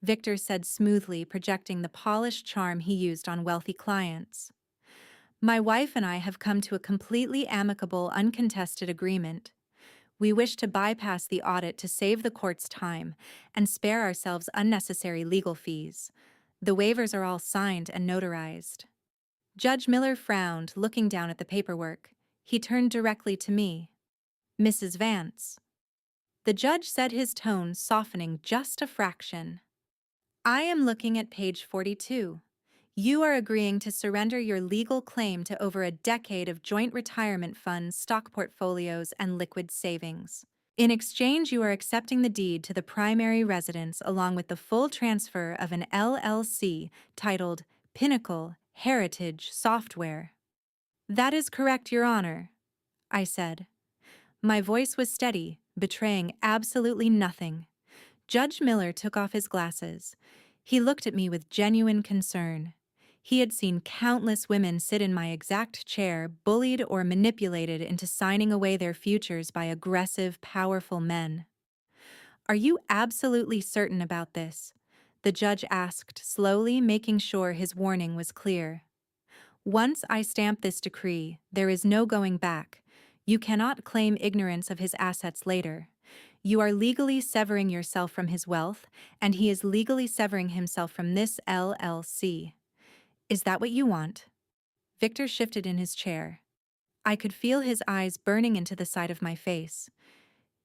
Victor said smoothly, projecting the polished charm he used on wealthy clients. My wife and I have come to a completely amicable, uncontested agreement. We wish to bypass the audit to save the court's time and spare ourselves unnecessary legal fees. The waivers are all signed and notarized. Judge Miller frowned, looking down at the paperwork. He turned directly to me. Mrs. Vance. The judge said, his tone softening just a fraction. I am looking at page 42. You are agreeing to surrender your legal claim to over a decade of joint retirement funds, stock portfolios, and liquid savings. In exchange, you are accepting the deed to the primary residence along with the full transfer of an LLC titled Pinnacle Heritage Software. That is correct, Your Honor, I said. My voice was steady, betraying absolutely nothing. Judge Miller took off his glasses. He looked at me with genuine concern. He had seen countless women sit in my exact chair, bullied or manipulated into signing away their futures by aggressive, powerful men. Are you absolutely certain about this? The judge asked, slowly, making sure his warning was clear. Once I stamp this decree, there is no going back. You cannot claim ignorance of his assets later. You are legally severing yourself from his wealth, and he is legally severing himself from this LLC. Is that what you want? Victor shifted in his chair. I could feel his eyes burning into the side of my face.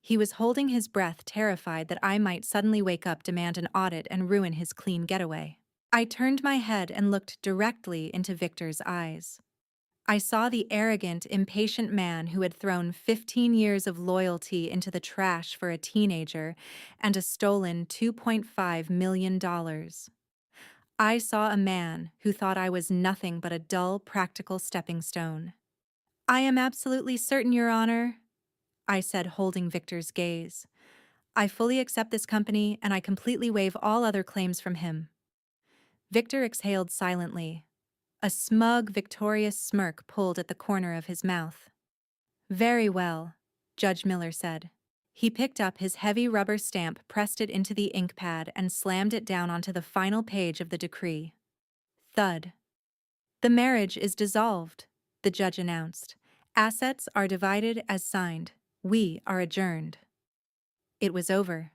He was holding his breath, terrified that I might suddenly wake up, demand an audit, and ruin his clean getaway. I turned my head and looked directly into Victor's eyes. I saw the arrogant, impatient man who had thrown 15 years of loyalty into the trash for a teenager and a stolen $2.5 million. I saw a man who thought I was nothing but a dull, practical stepping stone. I am absolutely certain, Your Honor, I said, holding Victor's gaze. I fully accept this company, and I completely waive all other claims from him. Victor exhaled silently. A smug, victorious smirk pulled at the corner of his mouth. Very well, Judge Miller said. He picked up his heavy rubber stamp, pressed it into the ink pad, and slammed it down onto the final page of the decree. Thud. The marriage is dissolved, the judge announced. Assets are divided as signed. We are adjourned. It was over.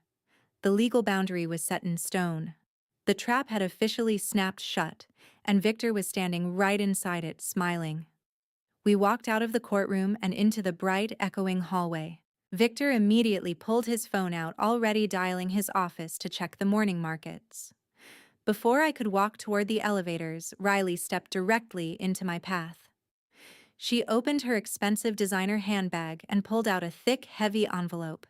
The legal boundary was set in stone. The trap had officially snapped shut, and Victor was standing right inside it, smiling. We walked out of the courtroom and into the bright, echoing hallway. Victor immediately pulled his phone out, already dialing his office to check the morning markets. Before I could walk toward the elevators, Riley stepped directly into my path. She opened her expensive designer handbag and pulled out a thick, heavy envelope.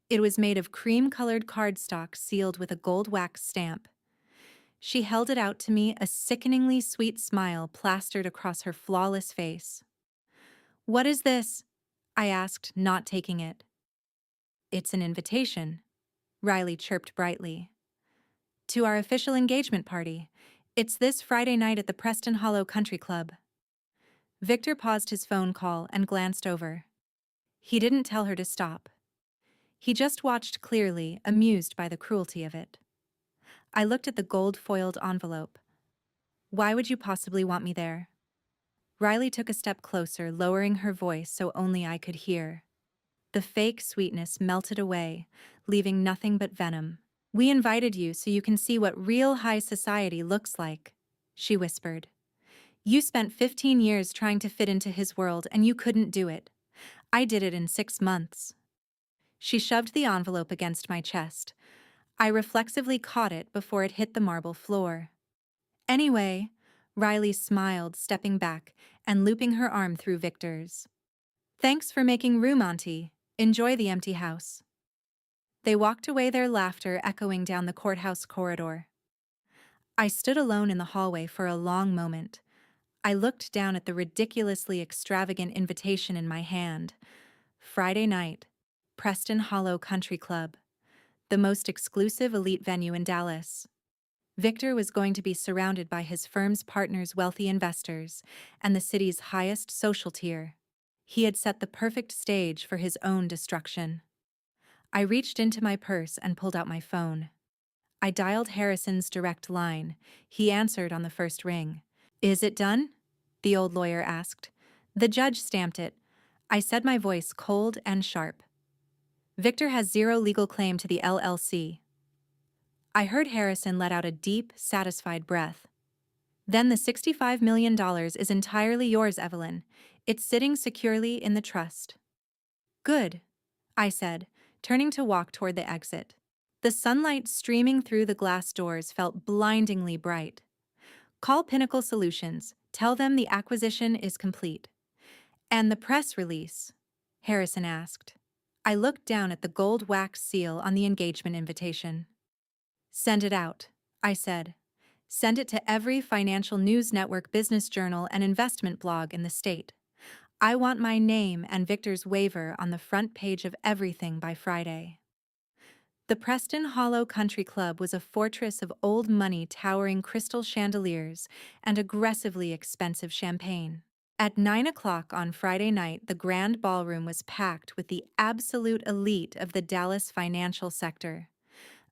It was made of cream-colored cardstock sealed with a gold wax stamp. She held it out to me, a sickeningly sweet smile plastered across her flawless face. What is this? I asked, not taking it. It's an invitation, Riley chirped brightly. To our official engagement party. It's this Friday night at the Preston Hollow Country Club. Victor paused his phone call and glanced over. He didn't tell her to stop. He just watched clearly, amused by the cruelty of it. I looked at the gold-foiled envelope. Why would you possibly want me there? Riley took a step closer, lowering her voice so only I could hear. The fake sweetness melted away, leaving nothing but venom. "We invited you so you can see what real high society looks like," she whispered. "You spent 15 years trying to fit into his world and you couldn't do it. I did it in 6 months." She shoved the envelope against my chest. I reflexively caught it before it hit the marble floor. "Anyway," Riley smiled, stepping back and looping her arm through Victor's. "Thanks for making room, Auntie. Enjoy the empty house." They walked away, their laughter echoing down the courthouse corridor. I stood alone in the hallway for a long moment. I looked down at the ridiculously extravagant invitation in my hand. Friday night, Preston Hollow Country Club, the most exclusive elite venue in Dallas. Victor was going to be surrounded by his firm's partners, wealthy investors, and the city's highest social tier. He had set the perfect stage for his own destruction. I reached into my purse and pulled out my phone. I dialed Harrison's direct line. He answered on the first ring. "Is it done?" the old lawyer asked. "The judge stamped it." I said, my voice cold and sharp. "Victor has zero legal claim to the LLC." I heard Harrison let out a deep, satisfied breath. "Then the $65 million is entirely yours, Evelyn. It's sitting securely in the trust." "Good," I said, turning to walk toward the exit. The sunlight streaming through the glass doors felt blindingly bright. "Call Pinnacle Solutions. Tell them the acquisition is complete." "And the press release?" Harrison asked. I looked down at the gold wax seal on the engagement invitation. "Send it out," I said. "Send it to every financial news network, business journal, and investment blog in the state. I want my name and Victor's waiver on the front page of everything by Friday." The Preston Hollow Country Club was a fortress of old money, towering crystal chandeliers and aggressively expensive champagne. At 9 o'clock on Friday night, the grand ballroom was packed with the absolute elite of the Dallas financial sector.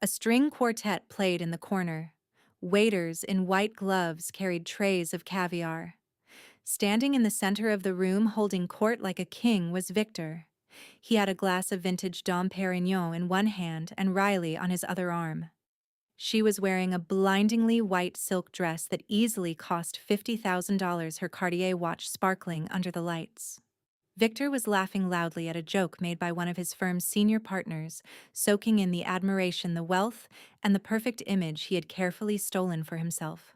A string quartet played in the corner. Waiters in white gloves carried trays of caviar. Standing in the center of the room, holding court like a king, was Victor. He had a glass of vintage Dom Perignon in one hand and Riley on his other arm. She was wearing a blindingly white silk dress that easily cost $50,000, her Cartier watch sparkling under the lights. Victor was laughing loudly at a joke made by one of his firm's senior partners, soaking in the admiration, the wealth, and the perfect image he had carefully stolen for himself.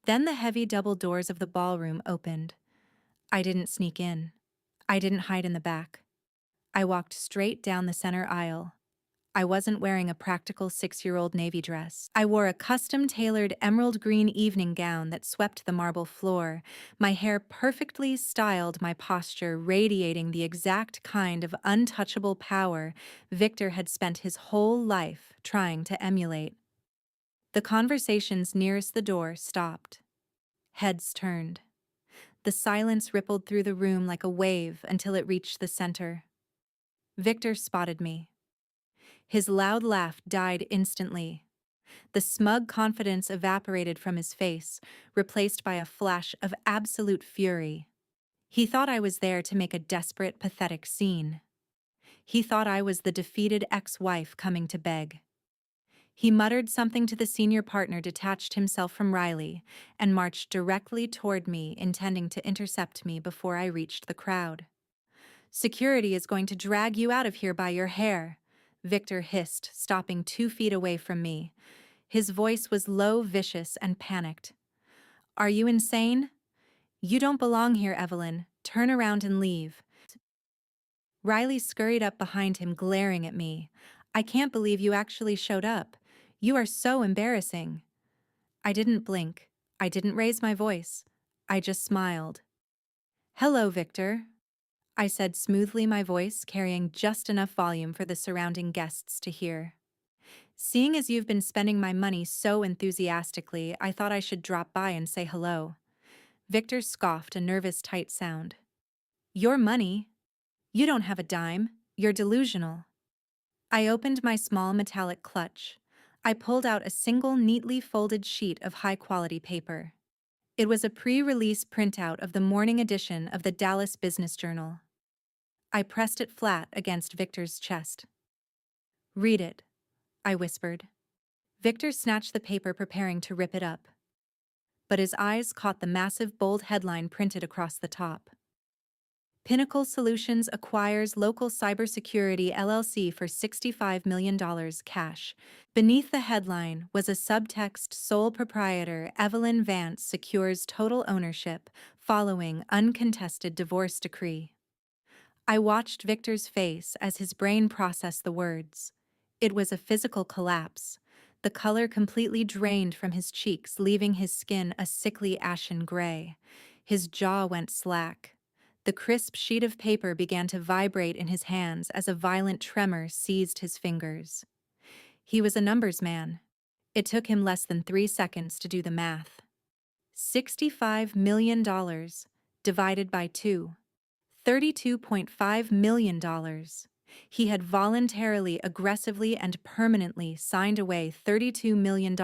Then the heavy double doors of the ballroom opened. I didn't sneak in. I didn't hide in the back. I walked straight down the center aisle. I wasn't wearing a practical 6-year-old navy dress. I wore a custom-tailored emerald green evening gown that swept the marble floor, my hair perfectly styled, my posture radiating the exact kind of untouchable power Victor had spent his whole life trying to emulate. The conversations nearest the door stopped. Heads turned. The silence rippled through the room like a wave until it reached the center. Victor spotted me. His loud laugh died instantly. The smug confidence evaporated from his face, replaced by a flash of absolute fury. He thought I was there to make a desperate, pathetic scene. He thought I was the defeated ex-wife coming to beg. He muttered something to the senior partner, detached himself from Riley, and marched directly toward me, intending to intercept me before I reached the crowd. "Security is going to drag you out of here by your hair," Victor hissed, stopping 2 feet away from me. His voice was low, vicious, and panicked. "Are you insane? You don't belong here, Evelyn. Turn around and leave." Riley scurried up behind him, glaring at me. "I can't believe you actually showed up. You are so embarrassing." I didn't blink. I didn't raise my voice. I just smiled. "Hello, Victor," I said smoothly, my voice carrying just enough volume for the surrounding guests to hear. "Seeing as you've been spending my money so enthusiastically, I thought I should drop by and say hello." Victor scoffed, a nervous, tight sound. "Your money? You don't have a dime. You're delusional." I opened my small metallic clutch. I pulled out a single neatly folded sheet of high-quality paper. It was a pre-release printout of the morning edition of the Dallas Business Journal. I pressed it flat against Victor's chest. "Read it," I whispered. Victor snatched the paper, preparing to rip it up. But his eyes caught the massive bold headline printed across the top. Pinnacle Solutions acquires local cybersecurity LLC for $65 million cash. Beneath the headline was a subtext: sole proprietor Evelyn Vance secures total ownership following uncontested divorce decree. I watched Victor's face as his brain processed the words. It was a physical collapse. The color completely drained from his cheeks, leaving his skin a sickly ashen gray. His jaw went slack. The crisp sheet of paper began to vibrate in his hands as a violent tremor seized his fingers. He was a numbers man. It took him less than 3 seconds to do the math. $65 million divided by 2. $32.5 million. He had voluntarily, aggressively, and permanently signed away $32 million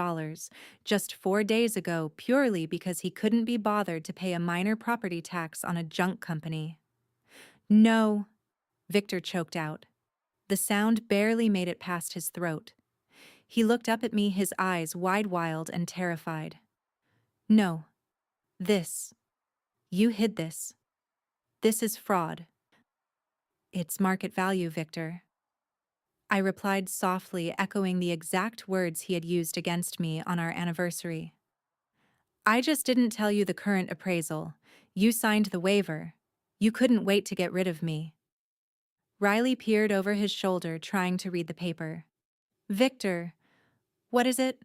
just 4 days ago purely because he couldn't be bothered to pay a minor property tax on a junk company. "No," Victor choked out. The sound barely made it past his throat. He looked up at me, his eyes wide-wild and terrified. "No. This. You hid this. This is fraud." "It's market value, Victor," I replied softly, echoing the exact words he had used against me on our anniversary. "I just didn't tell you the current appraisal. You signed the waiver. You couldn't wait to get rid of me." Riley peered over his shoulder, trying to read the paper. "Victor, what is it?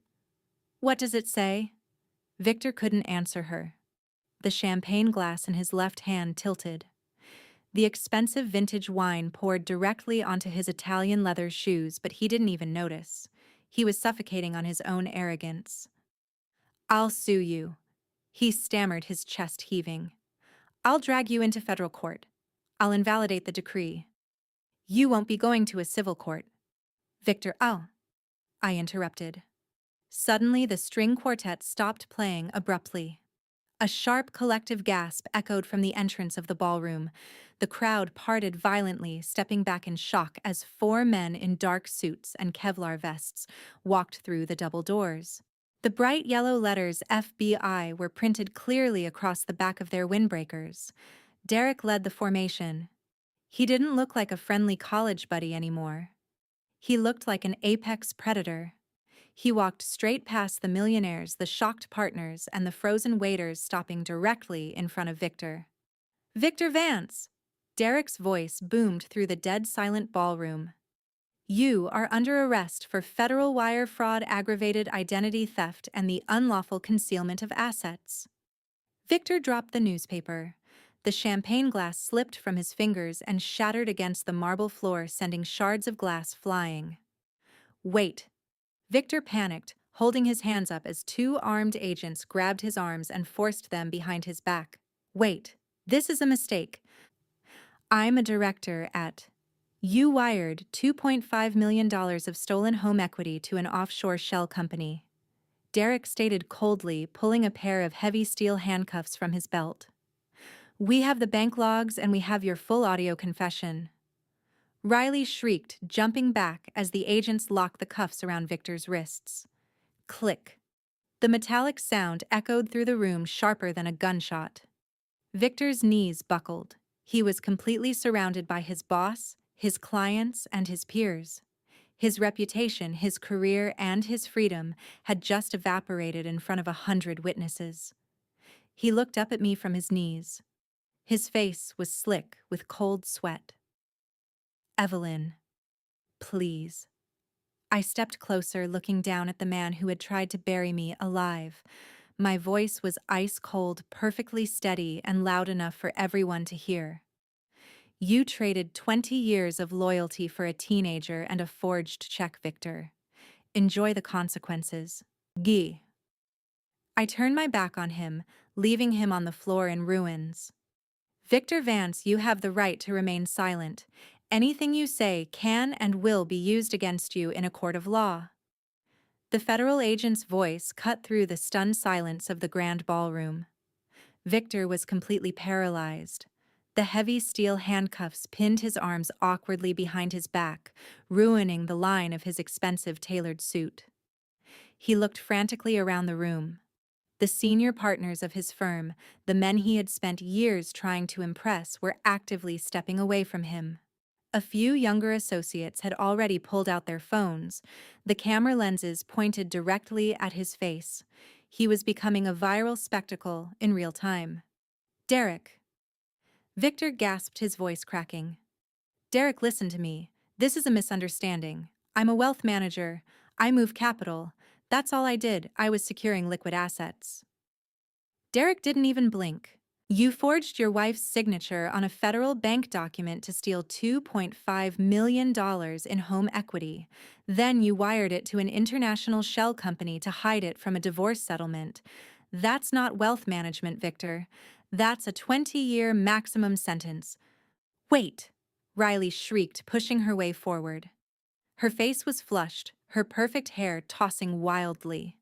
What does it say?" Victor couldn't answer her. The champagne glass in his left hand tilted. The expensive vintage wine poured directly onto his Italian leather shoes, but he didn't even notice. He was suffocating on his own arrogance. "I'll sue you," he stammered, his chest heaving. "I'll drag you into federal court. I'll invalidate the decree." "You won't be going to a civil court." "Victor, oh," I interrupted. Suddenly, the string quartet stopped playing abruptly. A sharp collective gasp echoed from the entrance of the ballroom. The crowd parted violently, stepping back in shock as 4 men in dark suits and Kevlar vests walked through the double doors. The bright yellow letters FBI were printed clearly across the back of their windbreakers. Derek led the formation. He didn't look like a friendly college buddy anymore. He looked like an apex predator. He walked straight past the millionaires, the shocked partners, and the frozen waiters, stopping directly in front of Victor. "Victor Vance!" Derek's voice boomed through the dead-silent ballroom. "You are under arrest for federal wire fraud, aggravated identity theft, and the unlawful concealment of assets." Victor dropped the newspaper. The champagne glass slipped from his fingers and shattered against the marble floor, sending shards of glass flying. "Wait!" Victor panicked, holding his hands up as 2 armed agents grabbed his arms and forced them behind his back. "Wait, this is a mistake. I'm a director at—" "You wired $2.5 million of stolen home equity to an offshore shell company," Derek stated coldly, pulling a pair of heavy steel handcuffs from his belt. "We have the bank logs and we have your full audio confession." Riley shrieked, jumping back as the agents locked the cuffs around Victor's wrists. Click. The metallic sound echoed through the room, sharper than a gunshot. Victor's knees buckled. He was completely surrounded by his boss, his clients, and his peers. His reputation, his career, and his freedom had just evaporated in front of 100 witnesses. He looked up at me from his knees. His face was slick with cold sweat. "Evelyn, please." I stepped closer, looking down at the man who had tried to bury me alive. My voice was ice-cold, perfectly steady, and loud enough for everyone to hear. "You traded 20 years of loyalty for a teenager and a forged check, Victor. Enjoy the consequences. Guy." I turned my back on him, leaving him on the floor in ruins. "Victor Vance, you have the right to remain silent. Anything you say can and will be used against you in a court of law." The federal agent's voice cut through the stunned silence of the grand ballroom. Victor was completely paralyzed. The heavy steel handcuffs pinned his arms awkwardly behind his back, ruining the line of his expensive tailored suit. He looked frantically around the room. The senior partners of his firm, the men he had spent years trying to impress, were actively stepping away from him. A few younger associates had already pulled out their phones, the camera lenses pointed directly at his face. He was becoming a viral spectacle in real time. Derek. Victor gasped, his voice cracking. Derek, listen to me. This is a misunderstanding. I'm a wealth manager. I move capital. That's all I did. I was securing liquid assets. Derek didn't even blink. You forged your wife's signature on a federal bank document to steal $2.5 million in home equity. Then you wired it to an international shell company to hide it from a divorce settlement. That's not wealth management, Victor. That's a 20-year maximum sentence. Wait! Riley shrieked, pushing her way forward. Her face was flushed, her perfect hair tossing wildly.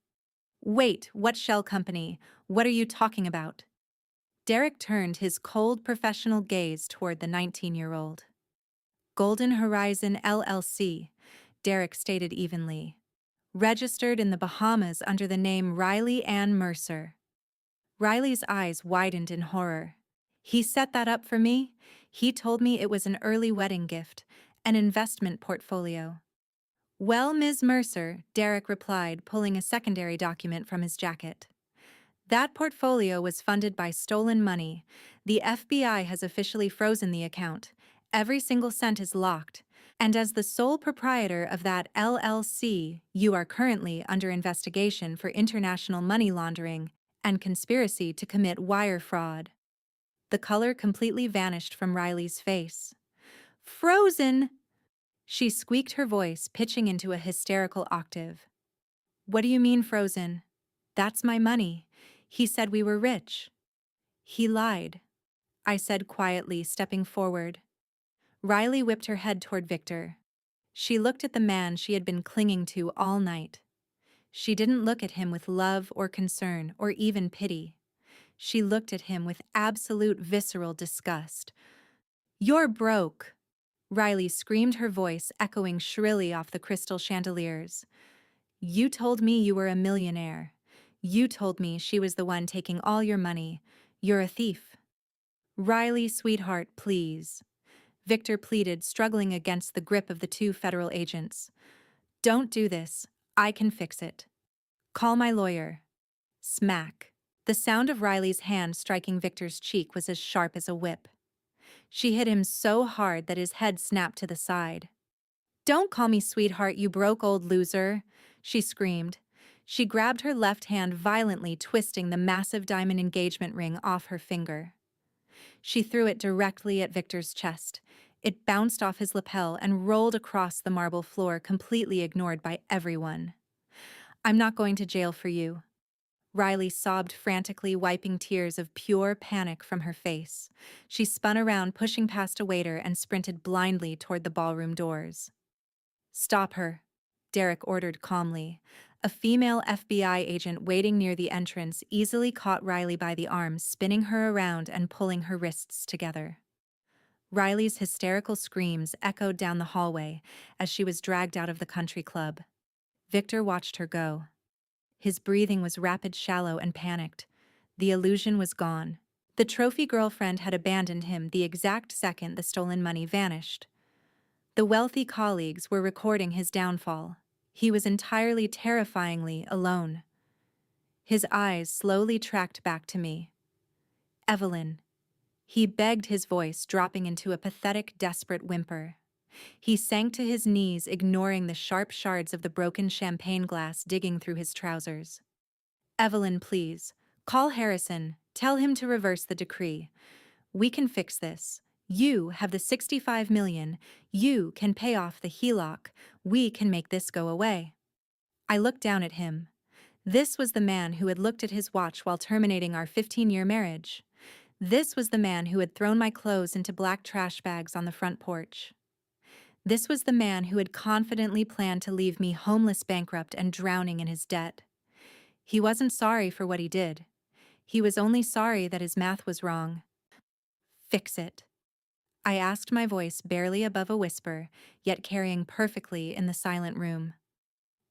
Wait, what shell company? What are you talking about? Derek turned his cold professional gaze toward the 19-year-old. Golden Horizon LLC, Derek stated evenly. Registered in the Bahamas under the name Riley Ann Mercer. Riley's eyes widened in horror. He set that up for me? He told me it was an early wedding gift, an investment portfolio. Well, Ms. Mercer, Derek replied, pulling a secondary document from his jacket. That portfolio was funded by stolen money. The FBI has officially frozen the account. Every single cent is locked. And as the sole proprietor of that LLC, you are currently under investigation for international money laundering and conspiracy to commit wire fraud. The color completely vanished from Riley's face. Frozen! She squeaked, her voice pitching into a hysterical octave. What do you mean frozen? That's my money. He said we were rich. He lied, I said quietly, stepping forward. Riley whipped her head toward Victor. She looked at the man she had been clinging to all night. She didn't look at him with love or concern or even pity. She looked at him with absolute visceral disgust. You're broke! Riley screamed, her voice echoing shrilly off the crystal chandeliers. You told me you were a millionaire. You told me she was the one taking all your money. You're a thief. Riley, sweetheart, please. Victor pleaded, struggling against the grip of the two federal agents. Don't do this. I can fix it. Call my lawyer. Smack. The sound of Riley's hand striking Victor's cheek was as sharp as a whip. She hit him so hard that his head snapped to the side. Don't call me sweetheart, you broke old loser, she screamed. She grabbed her left hand violently, twisting the massive diamond engagement ring off her finger. She threw it directly at Victor's chest. It bounced off his lapel and rolled across the marble floor, completely ignored by everyone. I'm not going to jail for you. Riley sobbed frantically, wiping tears of pure panic from her face. She spun around, pushing past a waiter, and sprinted blindly toward the ballroom doors. Stop her, Derek ordered calmly. A female FBI agent waiting near the entrance easily caught Riley by the arm, spinning her around and pulling her wrists together. Riley's hysterical screams echoed down the hallway as she was dragged out of the country club. Victor watched her go. His breathing was rapid, shallow, and panicked. The illusion was gone. The trophy girlfriend had abandoned him the exact second the stolen money vanished. The wealthy colleagues were recording his downfall. He was entirely, terrifyingly alone. His eyes slowly tracked back to me. Evelyn. He begged, his voice dropping into a pathetic, desperate whimper. He sank to his knees, ignoring the sharp shards of the broken champagne glass digging through his trousers. Evelyn, please. Call Harrison. Tell him to reverse the decree. We can fix this. You have the $65 million. You can pay off the HELOC. We can make this go away. I looked down at him. This was the man who had looked at his watch while terminating our 15-year marriage. This was the man who had thrown my clothes into black trash bags on the front porch. This was the man who had confidently planned to leave me homeless, bankrupt, and drowning in his debt. He wasn't sorry for what he did. He was only sorry that his math was wrong. Fix it. I asked, my voice barely above a whisper, yet carrying perfectly in the silent room.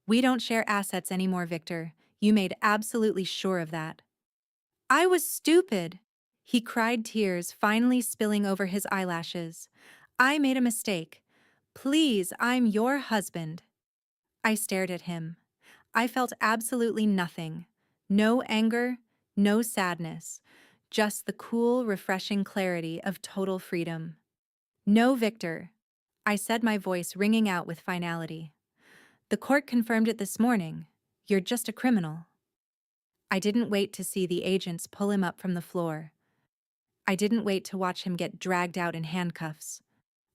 We don't share assets anymore, Victor. You made absolutely sure of that. I was stupid. He cried, tears finally spilling over his eyelashes. I made a mistake. Please, I'm your husband. I stared at him. I felt absolutely nothing. No anger, no sadness. Just the cool, refreshing clarity of total freedom. No, Victor. I said, my voice ringing out with finality. The court confirmed it this morning. You're just a criminal. I didn't wait to see the agents pull him up from the floor. I didn't wait to watch him get dragged out in handcuffs.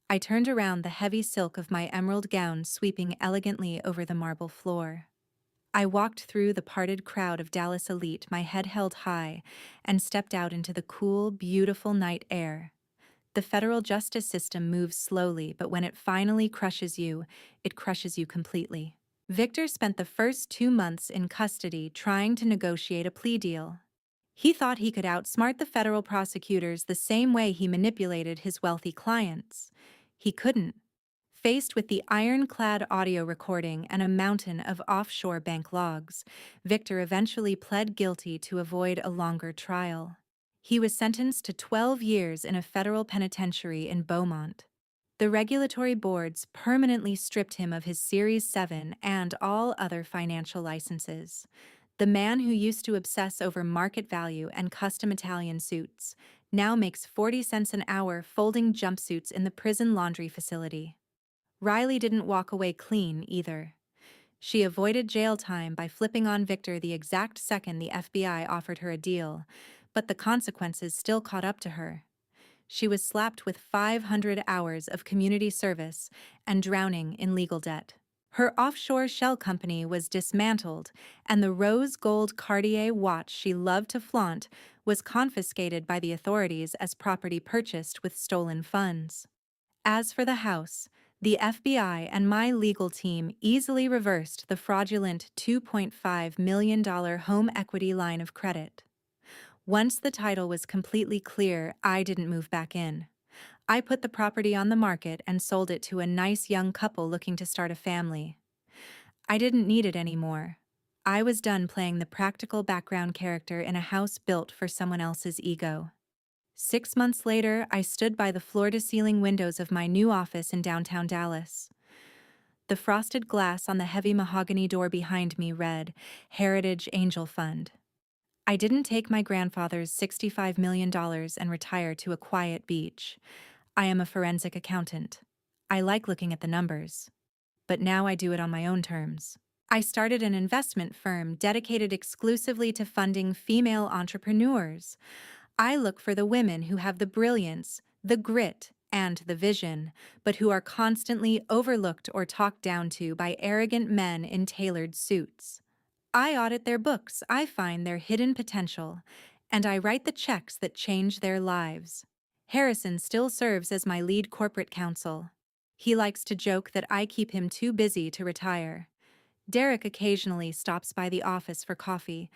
I turned around, the heavy silk of my emerald gown sweeping elegantly over the marble floor. I walked through the parted crowd of Dallas elite, my head held high, and stepped out into the cool, beautiful night air. The federal justice system moves slowly, but when it finally crushes you, it crushes you completely. Victor spent the first 2 months in custody trying to negotiate a plea deal. He thought he could outsmart the federal prosecutors the same way he manipulated his wealthy clients. He couldn't. Faced with the ironclad audio recording and a mountain of offshore bank logs, Victor eventually pled guilty to avoid a longer trial. He was sentenced to 12 years in a federal penitentiary in Beaumont. The regulatory boards permanently stripped him of his Series 7 and all other financial licenses. The man who used to obsess over market value and custom Italian suits now makes 40 cents an hour folding jumpsuits in the prison laundry facility. Riley didn't walk away clean either. She avoided jail time by flipping on Victor the exact second the FBI offered her a deal, but the consequences still caught up to her. She was slapped with 500 hours of community service and drowning in legal debt. Her offshore shell company was dismantled, and the rose gold Cartier watch she loved to flaunt was confiscated by the authorities as property purchased with stolen funds. As for the house, the FBI and my legal team easily reversed the fraudulent $2.5 million home equity line of credit. Once the title was completely clear, I didn't move back in. I put the property on the market and sold it to a nice young couple looking to start a family. I didn't need it anymore. I was done playing the practical background character in a house built for someone else's ego. 6 months later, I stood by the floor-to-ceiling windows of my new office in downtown Dallas. The frosted glass on the heavy mahogany door behind me read, Heritage Angel Fund. I didn't take my grandfather's $65 million and retire to a quiet beach. I am a forensic accountant. I like looking at the numbers. But now I do it on my own terms. I started an investment firm dedicated exclusively to funding female entrepreneurs. I look for the women who have the brilliance, the grit, and the vision, but who are constantly overlooked or talked down to by arrogant men in tailored suits. I audit their books, I find their hidden potential, and I write the checks that change their lives. Harrison still serves as my lead corporate counsel. He likes to joke that I keep him too busy to retire. Derek occasionally stops by the office for coffee,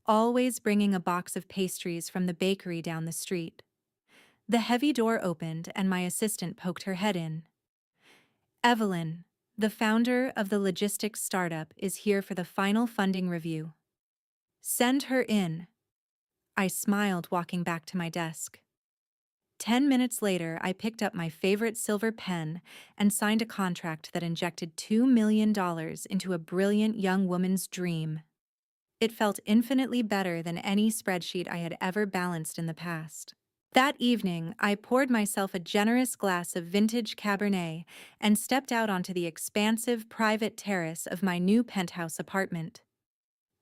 always bringing a box of pastries from the bakery down the street. The heavy door opened and my assistant poked her head in. Evelyn, the founder of the logistics startup, is here for the final funding review. Send her in. I smiled, walking back to my desk. 10 minutes later, I picked up my favorite silver pen and signed a contract that injected $2 million into a brilliant young woman's dream. It felt infinitely better than any spreadsheet I had ever balanced in the past. That evening, I poured myself a generous glass of vintage Cabernet and stepped out onto the expansive private terrace of my new penthouse apartment.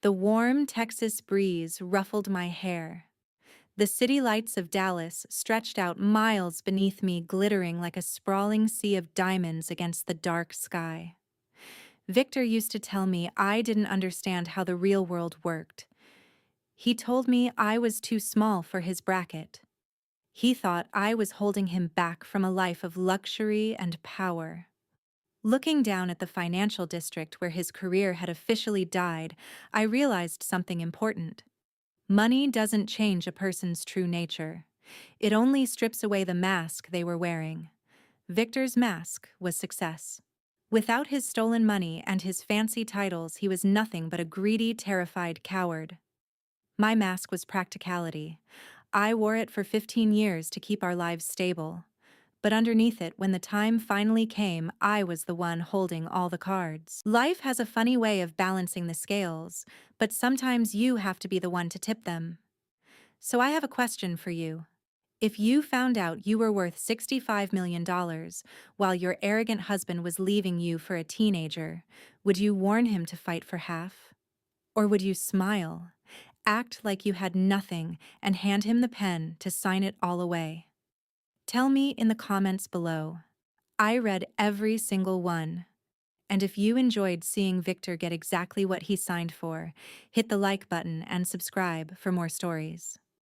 The warm Texas breeze ruffled my hair. The city lights of Dallas stretched out miles beneath me, glittering like a sprawling sea of diamonds against the dark sky. Victor used to tell me I didn't understand how the real world worked. He told me I was too small for his bracket. He thought I was holding him back from a life of luxury and power. Looking down at the financial district where his career had officially died, I realized something important. Money doesn't change a person's true nature. It only strips away the mask they were wearing. Victor's mask was success. Without his stolen money and his fancy titles, he was nothing but a greedy, terrified coward. My mask was practicality. I wore it for 15 years to keep our lives stable. But underneath it, when the time finally came, I was the one holding all the cards. Life has a funny way of balancing the scales, but sometimes you have to be the one to tip them. So I have a question for you. If you found out you were worth $65 million while your arrogant husband was leaving you for a teenager, would you warn him to fight for half? Or would you smile, act like you had nothing, and hand him the pen to sign it all away? Tell me in the comments below. I read every single one. And if you enjoyed seeing Victor get exactly what he signed for, hit the like button and subscribe for more stories.